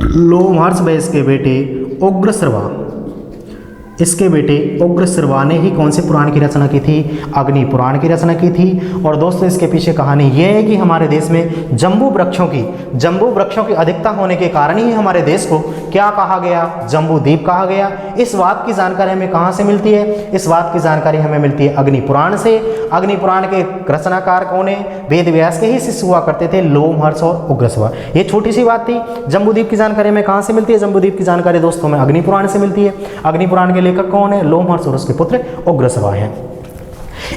लोमहर्ष व इसके बेटे उग्रश्रवा, इसके बेटे उग्रश्रवा ने ही कौन से पुराण की रचना की थी? अग्नि पुराण की रचना की थी। और दोस्तों इसके पीछे कहानी ये है कि हमारे देश में जम्बू वृक्षों की अधिकता होने के कारण ही हमारे देश को क्या कहा गया? जम्बूद्वीप कहा गया। इस बात की जानकारी हमें कहाँ से मिलती है? इस बात की जानकारी हमें मिलती है अग्नि पुराण से। अग्नि पुराण के रचनाकार कौन है? वेद व्यास के ही शिष्य हुआ करते थे, लोमहर्ष और उग्रश्रवा। ये छोटी सी बात थी। जम्बूद्वीप की जानकारी हमें कहाँ से मिलती है? जम्बूद्वीप की जानकारी दोस्तों में अग्नि पुराण से मिलती है। अग्नि पुराण के लेखक कौन है? लोमहर्ष और उसके पुत्र उग्रश्रवा हैं।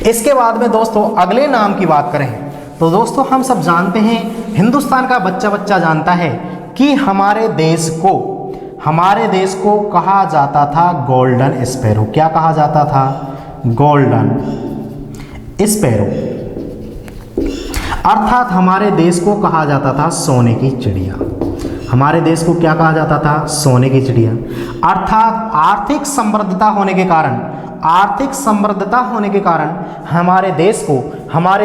इसके बाद में दोस्तों अगले नाम की बात करें तो दोस्तों हम सब जानते हैं, हिंदुस्तान का बच्चा बच्चा जानता है कि हमारे देश को कहा जाता था गोल्डन स्पैरो। क्या कहा जाता था? Golden sparrow. अर्थात हमारे देश को कहा जाता था सोने की चिड़िया। हमारे देश को क्या कहा जाता था? सोने की चिड़िया। अर्थात आर्थिक समृद्धता होने के कारण हमारे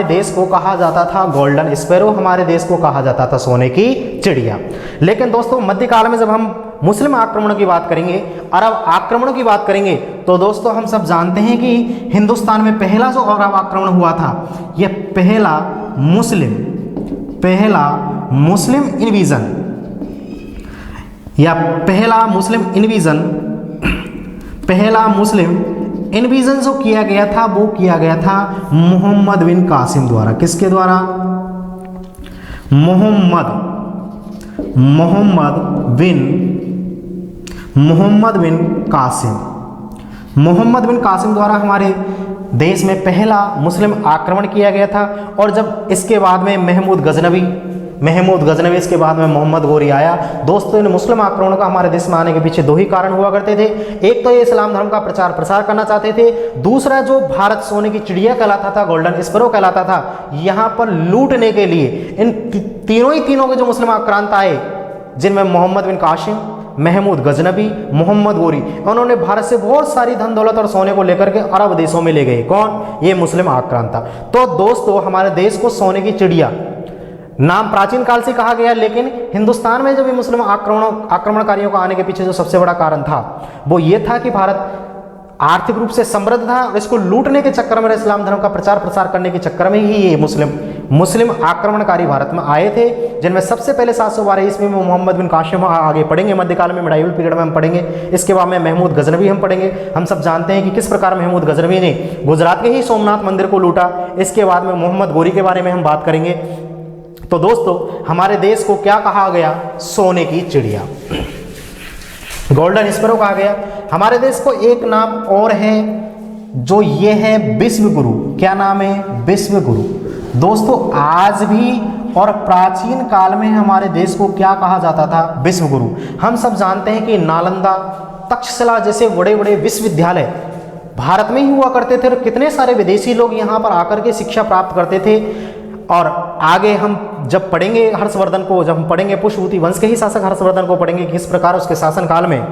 देश को कहा जाता था गोल्डन स्पैरो। हमारे देश को कहा जाता था सोने की चिड़िया। लेकिन दोस्तों मध्यकाल में जब हम मुस्लिम आक्रमणों की बात करेंगे, अरब आक्रमणों की बात करेंगे, तो दोस्तों हम सब जानते हैं कि हिंदुस्तान में पहला जो अरब आक्रमण हुआ था, यह पहला मुस्लिम इन्वीजन जो किया गया था वो किया गया था मोहम्मद बिन कासिम द्वारा। किसके द्वारा? मोहम्मद बिन कासिम द्वारा हमारे देश में पहला मुस्लिम आक्रमण किया गया था। और जब इसके बाद में महमूद गजनवी इसके बाद में मोहम्मद गोरी आया। दोस्तों इन मुस्लिम आक्रमणों का हमारे देश में आने के पीछे दो ही कारण हुआ करते थे। एक तो ये इस्लाम धर्म का प्रचार प्रसार करना चाहते थे, दूसरा जो भारत सोने की चिड़िया कहलाता था, गोल्डन स्पैरो कहलाता था, यहाँ पर लूटने के लिए इन तीनों के जो मुस्लिम आक्रांत आए, जिनमें मोहम्मद बिन कासिम, महमूद गजनवी, मोहम्मद गोरी, उन्होंने भारत से बहुत सारी धन दौलत और सोने को लेकर के अरब देशों में ले गए। कौन? ये मुस्लिम आक्रांत था। तो दोस्तों हमारे देश को सोने की चिड़िया नाम प्राचीन काल से कहा गया, लेकिन हिंदुस्तान में जब भी मुस्लिम आक्रमणकारियों का आने के पीछे जो सबसे बड़ा कारण था वो ये था कि भारत आर्थिक रूप से समृद्ध था और इसको लूटने के चक्कर में, इस्लाम धर्म का प्रचार प्रसार करने के चक्कर में ही ये मुस्लिम आक्रमणकारी भारत में आए थे, जिनमें सबसे पहले 712 ईस्वी में मोहम्मद बिन कासिम, आगे पढ़ेंगे मध्यकाल में, मिडाइवल पीरियड में हम पढ़ेंगे। इसके बाद में महमूद गजनवी हम पढ़ेंगे। हम सब जानते हैं कि किस प्रकार महमूद गजनवी ने गुजरात के ही सोमनाथ मंदिर को लूटा। इसके बाद में मोहम्मद गोरी के बारे में हम बात करेंगे। तो दोस्तों हमारे देश को क्या कहा गया? सोने की चिड़िया, गोल्डन स्पैरो कहा गया। हमारे देश को एक नाम और है जो ये है विश्व गुरु। क्या नाम है? विश्व गुरु। दोस्तों आज भी और प्राचीन काल में हमारे देश को क्या कहा जाता था? विश्व गुरु। हम सब जानते हैं कि नालंदा, तक्षशिला जैसे बड़े बड़े विश्वविद्यालय भारत में ही हुआ करते थे और कितने सारे विदेशी लोग यहाँ पर आकर के शिक्षा प्राप्त करते थे। और आगे हम जब पढ़ेंगे हर्षवर्धन को, जब हम पढ़ेंगे पुष्यभूति वंश के ही शासक हर्षवर्धन को पढ़ेंगे, किस प्रकार उसके शासनकाल में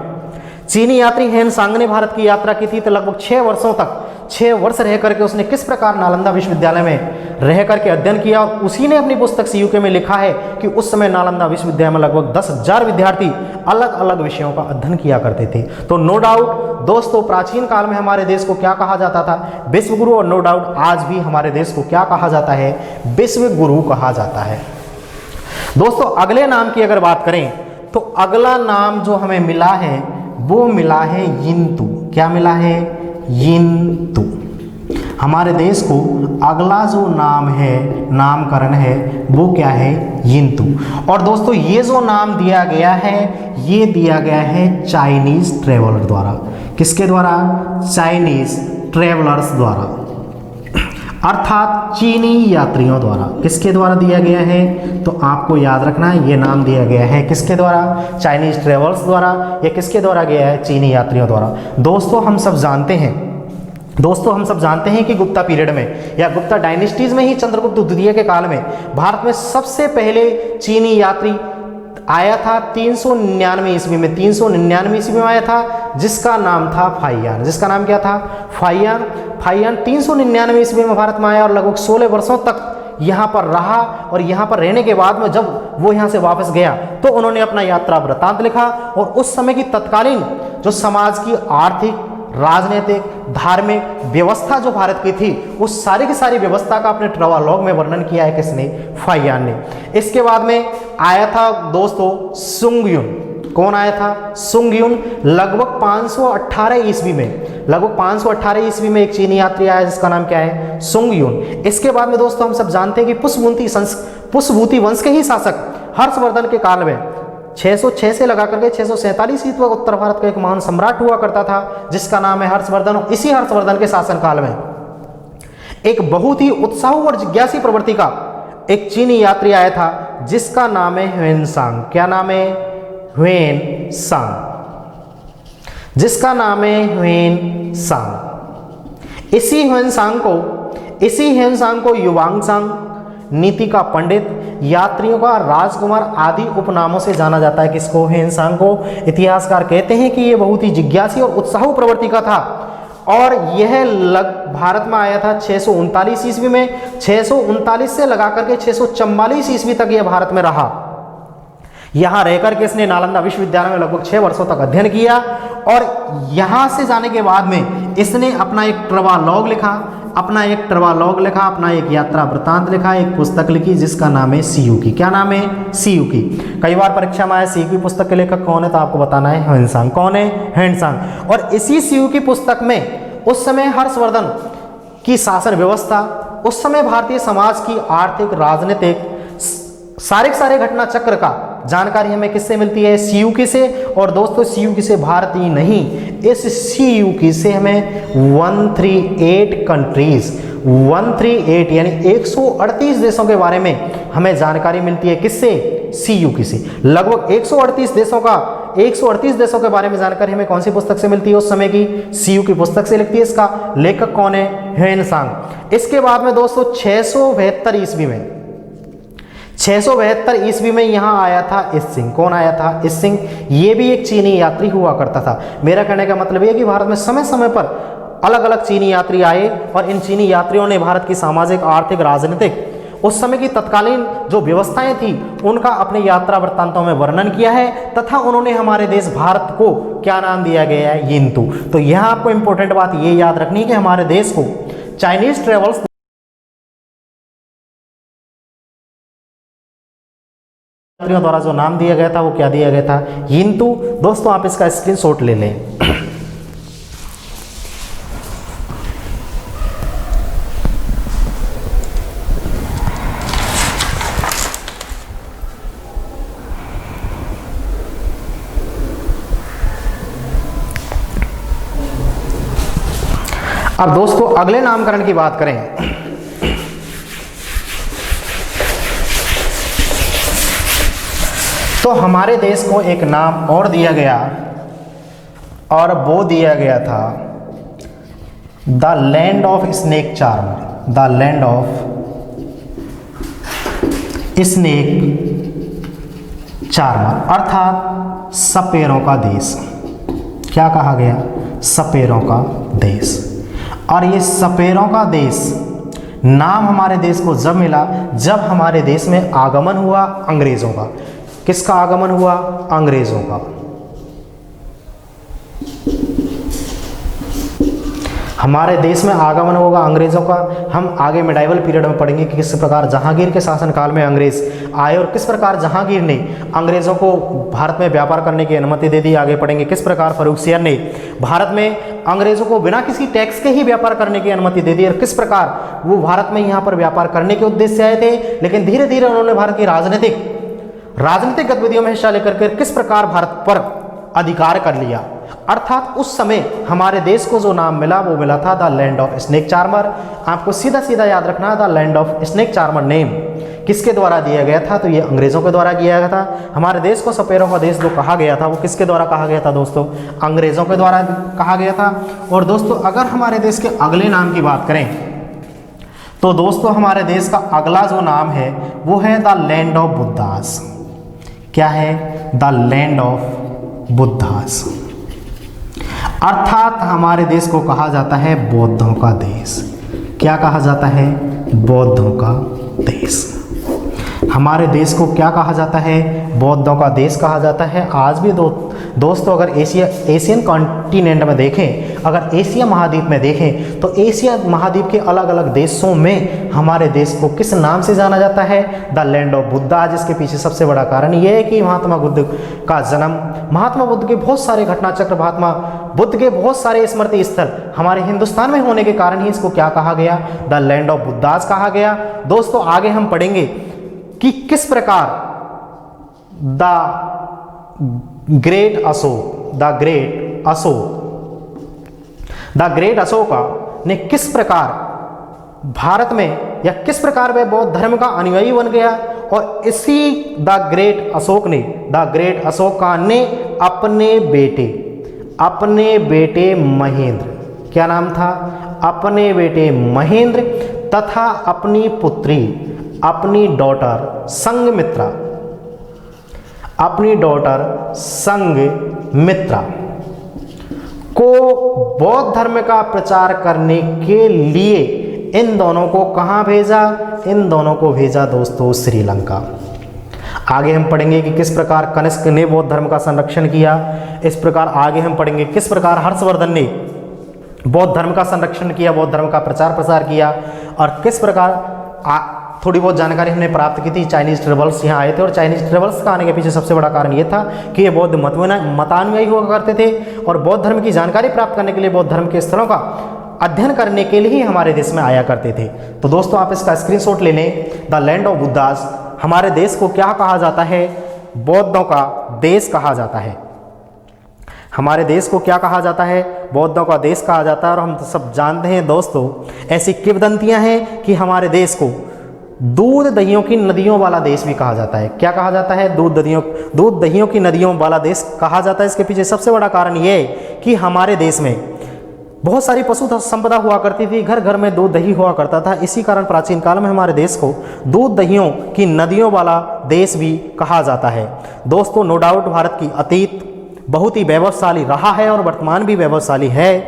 चीनी यात्री हेनसांग ने भारत की यात्रा की थी, तो लगभग 6 वर्ष रह करके उसने किस प्रकार नालंदा विश्वविद्यालय में रह करके अध्ययन किया। और उसी ने अपनी पुस्तक सीयूके में लिखा है कि उस समय नालंदा विश्वविद्यालय में लगभग 10,000 विद्यार्थी अलग अलग विषयों का अध्ययन किया करते थे। तो नो डाउट दोस्तों प्राचीन काल में हमारे देश को क्या कहा जाता था? विश्व गुरु। और नो डाउट आज भी हमारे देश को क्या कहा जाता है? विश्व गुरु कहा जाता है। दोस्तों अगले नाम की अगर बात करें तो अगला नाम जो हमें मिला है वो मिला है यिंतु। क्या मिला है? यिंतु। हमारे देश को अगला जो नाम है, नामकरण है, वो क्या है? यिंतु। और दोस्तों ये जो नाम दिया गया है, ये दिया गया है चाइनीज ट्रेवलर द्वारा। किसके द्वारा? चाइनीज ट्रेवलर्स द्वारा, अर्थात चीनी यात्रियों द्वारा। किसके द्वारा दिया गया है? तो आपको याद रखना है ये नाम दिया गया है किसके द्वारा? चाइनीज ट्रेवल्स द्वारा। ये किसके द्वारा गया है? चीनी यात्रियों द्वारा। दोस्तों हम सब जानते हैं कि गुप्ता पीरियड में या गुप्ता डायनेस्टीज में ही चंद्रगुप्त द्वितीय के काल में भारत में सबसे पहले चीनी यात्री आया था 399 ईस्वी में, 399 ईस्वी में आया था, जिसका नाम था फाहियान। जिसका नाम क्या था? फाहियान। फाहियान 399 ईस्वी में भारत में आया और लगभग 16 वर्षों तक यहाँ पर रहा। और यहाँ पर रहने के बाद में जब वो यहाँ से वापस गया तो उन्होंने अपना यात्रा वृत्तांत लिखा और उस समय की तत्कालीन जो समाज की आर्थिक, राजनीतिक, धार्मिक व्यवस्था जो भारत की थी, उस सारी की सारी व्यवस्था का अपने ट्रैवलॉग में वर्णन किया है। किसने? फाहियान ने। इसके बाद में आया था दोस्तों सुंगयुन। कौन आया था? सुंगयुन। लगभग 518 ईस्वी में, लगभग 518 ईस्वी में एक चीनी यात्री आया जिसका नाम क्या है? सुंगयुन। इसके बाद में दोस्तों हम सब जानते हैं कि पुष्पभूति वंश के ही शासक हर्षवर्धन के काल में 606 से लगा करके 647 ईस्वी तक उत्तर भारत का एक महान सम्राट हुआ करता था जिसका नाम है हर्षवर्धन। और इसी हर्षवर्धन के शासनकाल में एक बहुत ही उत्साह और जिज्ञासी प्रवृत्ति का एक चीनी यात्री आया था जिसका नाम है ह्वेनसांग। क्या नाम है? ह्वेनसांग। जिसका नाम है ह्वेनसांग। इसी ह्वेनसांग को युवांगसांग, नीति का पंडित, यात्रियों का राजकुमार आदि उपनामों से जाना जाता है। किसको? ह्वेनसांग को। इतिहासकार कहते हैं कि यह बहुत ही जिज्ञासी और उत्साही प्रवृत्ति का था और यह भारत में आया था 639 ईस्वी में। 639 से लगा करके 644 ईस्वी तक यह भारत में रहा। यहाँ रहकर के इसने नालंदा विश्वविद्यालय में लगभग 6 वर्षों तक अध्ययन किया और यहाँ से जाने के बाद में इसने अपना एक ट्रैवलॉग लिखा, अपना एक यात्रा वृत्तांत लिखा, एक पुस्तक लिखी जिसका नाम है सियुकी। क्या नाम है? सियुकी। कई बार परीक्षा में आया सियुकी पुस्तक के लेखक कौन है तो आपको बताना है ह्वेनसांग। कौन है? ह्वेनसांग। और इसी सियुकी पुस्तक में उस समय हर्षवर्धन की शासन व्यवस्था, उस समय भारतीय समाज की आर्थिक, राजनीतिक सारे घटना चक्र का जानकारी हमें किससे मिलती है? सियुकी से। और दोस्तों सियुकी से भारत ही नहीं, इस सियुकी से हमें 138 कंट्रीज, 138 यानी 138 देशों के बारे में हमें जानकारी मिलती है। किससे? सियुकी से। लगभग 138 देशों के बारे में जानकारी हमें कौन सी पुस्तक से मिलती है? उस समय की सियुकी पुस्तक से लिखती है। इसका लेखक कौन है? ह्वेनसांग। इसके बाद में दोस्तों 672 ईस्वी में यहाँ आया था इसिंग। कौन आया था? इसिंग। ये भी एक चीनी यात्री हुआ करता था। मेरा कहने का मतलब ये कि भारत में समय समय पर अलग अलग चीनी यात्री आए और इन चीनी यात्रियों ने भारत की सामाजिक, आर्थिक, राजनीतिक, उस समय की तत्कालीन जो व्यवस्थाएं थी उनका अपने यात्रा वृत्तांतों में वर्णन किया है तथा उन्होंने हमारे देश भारत को क्या नाम दिया गया है? यिंतु। तो यहाँ आपको इंपॉर्टेंट बात ये याद रखनी है कि हमारे देश को चाइनीज ट्रेवल्स द्वारा जो नाम दिया गया था वो क्या दिया गया था? यिंतु। दोस्तों आप इसका स्क्रीनशॉट ले लें। अब दोस्तों अगले नामकरण की बात करें तो हमारे देश को एक नाम और दिया गया और वो दिया गया था the land of snake charmer. The land of snake charmer अर्थात सपेरों का देश। क्या कहा गया? सपेरों का देश। और ये सपेरों का देश नाम हमारे देश को जब मिला जब हमारे देश में आगमन हुआ अंग्रेजों का। किसका आगमन हुआ? अंग्रेजों का। हमारे देश में आगमन होगा अंग्रेजों का। हम आगे मिडाइवल पीरियड में पढ़ेंगे कि किस प्रकार जहांगीर के शासनकाल में अंग्रेज आए और किस प्रकार जहांगीर ने अंग्रेजों को भारत में व्यापार करने की अनुमति दे दी। आगे पढ़ेंगे किस प्रकार फर्रुखसियर ने भारत में अंग्रेजों को बिना किसी टैक्स के ही व्यापार करने की अनुमति दे दी और किस प्रकार वो भारत में यहाँ पर व्यापार करने के उद्देश्य से आए थे, लेकिन धीरे धीरे उन्होंने भारत की राजनीतिक गतिविधियों में हिस्सा लेकर के किस प्रकार भारत पर अधिकार कर लिया। अर्थात उस समय हमारे देश को जो नाम मिला वो मिला था the land of snake charmer. आपको सीधा सीधा याद रखना है the land of snake charmer name किसके द्वारा दिया गया था? तो ये अंग्रेजों के द्वारा दिया गया था। हमारे देश को सपेरों का देश जो कहा गया था वो किसके द्वारा कहा गया था दोस्तों? अंग्रेजों के द्वारा कहा गया था। और दोस्तों अगर हमारे देश के अगले नाम की बात करें तो दोस्तों हमारे देश का अगला जो नाम है वो है द लैंड ऑफ बुद्धास। क्या है? The land of Buddhas. अर्थात हमारे देश को कहा जाता है बौद्धों का देश। क्या कहा जाता है? बौद्धों का देश। हमारे देश को क्या कहा जाता है? बौद्धों का देश कहा जाता है। आज भी दोस्तों अगर एशियन कॉन्टिनेंट में देखें, अगर एशिया महाद्वीप में देखें, तो एशिया महाद्वीप के अलग अलग देशों में हमारे देश को किस नाम से जाना जाता है? The land of Buddha. जिसके पीछे सबसे बड़ा कारण ये है कि महात्मा बुद्ध का जन्म, महात्मा बुद्ध के बहुत सारे घटनाचक्र, महात्मा बुद्ध के बहुत सारे स्मृति स्थल हमारे हिंदुस्तान में होने के कारण ही इसको क्या कहा गया? द लैंड ऑफ बुद्धास कहा गया। दोस्तों आगे हम पढ़ेंगे कि किस प्रकार द ग्रेट अशोका ने किस प्रकार भारत में या किस प्रकार वह बौद्ध धर्म का अनुयायी बन गया, और इसी द ग्रेट अशोका ने अपने बेटे महेंद्र, क्या नाम था? अपने बेटे महेंद्र तथा अपनी पुत्री, अपनी डॉटर संघमित्रा को बौद्ध धर्म का प्रचार करने के लिए इन दोनों को कहाँ भेजा? इन दोनों को भेजा दोस्तों श्रीलंका। आगे हम पढ़ेंगे कि किस प्रकार कनिष्क ने बौद्ध धर्म का संरक्षण किया। इस प्रकार आगे हम पढ़ेंगे किस प्रकार हर्षवर्धन ने बौद्ध धर्म का संरक्षण किया, बौद्ध धर्म का प्रचार प्रसार किया, और किस प्रकार थोड़ी बहुत जानकारी हमने प्राप्त की थी। चाइनीज ट्रेवल्स यहाँ आए थे, और चाइनीज ट्रेवल्स का आने के पीछे सबसे बड़ा कारण ये था कि ये बौद्ध मतानुयायी हुआ करते थे, और बौद्ध धर्म की जानकारी प्राप्त करने के लिए, बौद्ध धर्म के स्थलों का अध्ययन करने के लिए ही हमारे देश में आया करते थे। तो दोस्तों आप इसका स्क्रीनशॉट ले लें। द लैंड ऑफ बुद्धास, हमारे देश को क्या कहा जाता है? बौद्धों का देश कहा जाता है। हमारे देश को क्या कहा जाता है? बौद्धों का देश कहा जाता है। और हम सब जानते हैं दोस्तों, ऐसी किंवदंतियां हैं कि हमारे देश को दूध दहियों की नदियों वाला देश भी कहा जाता है। क्या कहा जाता है? दूध दहियों की नदियों वाला देश कहा जाता है। इसके पीछे सबसे बड़ा कारण ये है कि हमारे देश में बहुत सारी पशु संपदा हुआ करती थी, घर घर में दूध दही हुआ करता था। इसी कारण प्राचीन काल में हमारे देश को दूध दहियों की नदियों वाला देश भी कहा जाता है। दोस्तों नो डाउट भारत की अतीत बहुत ही वैभवशाली रहा है और वर्तमान भी वैभवशाली है।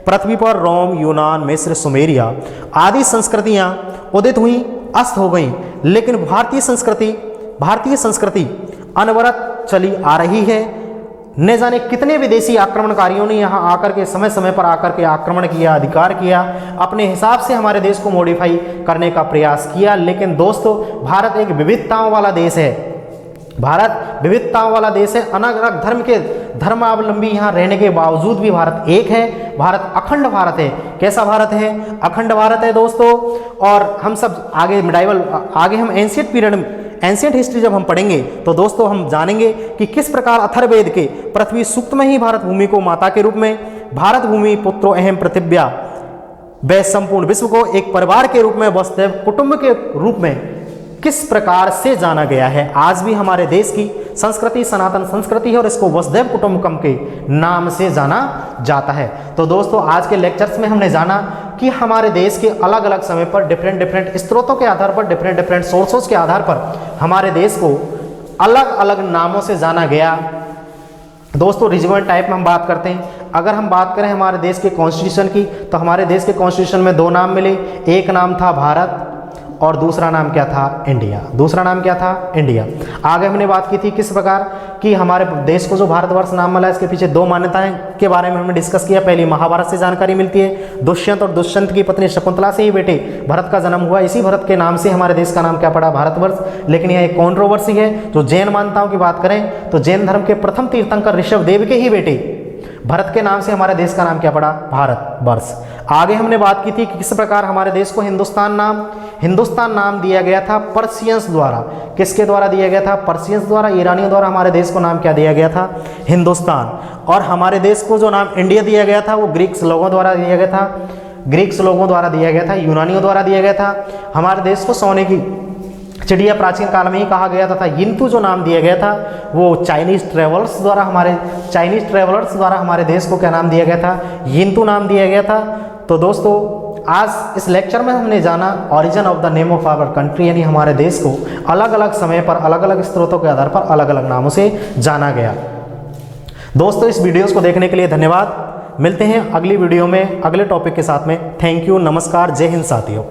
पृथ्वी पर रोम, यूनान, मिस्र, सुमेरिया आदि संस्कृतियां उदित हुई, अस्त हो गई, लेकिन भारतीय संस्कृति अनवरत चली आ रही है। न जाने कितने विदेशी आक्रमणकारियों ने यहाँ आकर के समय समय पर आकर के आक्रमण किया, अधिकार किया, अपने हिसाब से हमारे देश को मॉडिफाई करने का प्रयास किया। लेकिन दोस्तों भारत एक विविधताओं वाला देश है। भारत विविधताओं वाला देश है। अलग अलग धर्म के धर्मावलंबी यहाँ रहने के बावजूद भी भारत एक है। भारत अखंड भारत है। कैसा भारत है? अखंड भारत है दोस्तों। और हम सब आगे आगे हम एंशिएंट हिस्ट्री जब हम पढ़ेंगे तो दोस्तों हम जानेंगे कि किस प्रकार अथर्ववेद के पृथ्वी सूक्त में ही भारत भूमि को माता के रूप में, भारत भूमि पुत्रो अहम पृथिव्या, वह संपूर्ण विश्व को एक परिवार के रूप में, वसुधैव कुटुंब के रूप में किस प्रकार से जाना गया है। आज भी हमारे देश की संस्कृति सनातन संस्कृति है और इसको वसुधैव कुटुंबकम के नाम से जाना जाता है। तो दोस्तों आज के लेक्चर्स में हमने जाना कि हमारे देश के अलग अलग समय पर डिफरेंट स्रोतों के आधार पर, डिफरेंट सोर्सेस के आधार पर हमारे देश को अलग अलग नामों से जाना गया। दोस्तों रीजनल टाइप में हम बात करते हैं। अगर हम बात करें हमारे देश के कॉन्स्टिट्यूशन की, तो हमारे देश के कॉन्स्टिट्यूशन में दो नाम मिले। एक नाम था भारत और दूसरा नाम क्या था? इंडिया। आगे हमने बात की थी किस प्रकार कि हमारे देश को जो भारतवर्ष नाम मिला, इसके पीछे दो मान्यताएं के बारे में हमने डिस्कस किया। पहली महाभारत से जानकारी मिलती है। दुष्यंत और दुष्यंत की पत्नी शकुंतला से ही बेटे भरत का जन्म हुआ। इसी भरत के नाम से हमारे देश का नाम क्या पड़ा? भारतवर्ष। लेकिन यह एक कॉन्ट्रोवर्सी है। जो जैन मान्यताओं की बात करें तो जैन धर्म के प्रथम तीर्थंकर ऋषभदेव के ही बेटे भरत के नाम से हमारे देश का नाम क्या पड़ा? भारतवर्ष। आगे हमने बात की थी कि किस प्रकार हमारे देश को हिंदुस्तान नाम दिया गया था पर्शियंस द्वारा। किसके द्वारा दिया गया था? पर्शियंस द्वारा, ईरानियों द्वारा हमारे देश को नाम क्या दिया गया था? हिंदुस्तान। और हमारे देश को जो नाम इंडिया दिया गया था वो ग्रीक्स लोगों द्वारा दिया गया था, यूनानियों द्वारा दिया गया था। हमारे देश को सोने की चिड़िया प्राचीन काल में ही कहा गया था। यिंतु जो नाम दिया गया था वो चाइनीज ट्रेवलर्स द्वारा हमारे देश को क्या नाम दिया गया था? यिंतु नाम दिया गया था। तो दोस्तों आज इस लेक्चर में हमने जाना origin of the name of our country, यानी हमारे देश को अलग अलग समय पर अलग अलग स्रोतों के आधार पर अलग अलग नामों से जाना गया। दोस्तों इस वीडियोस को देखने के लिए धन्यवाद। मिलते हैं अगली वीडियो में अगले टॉपिक के साथ में। थैंक यू, नमस्कार, जय हिंद साथियों।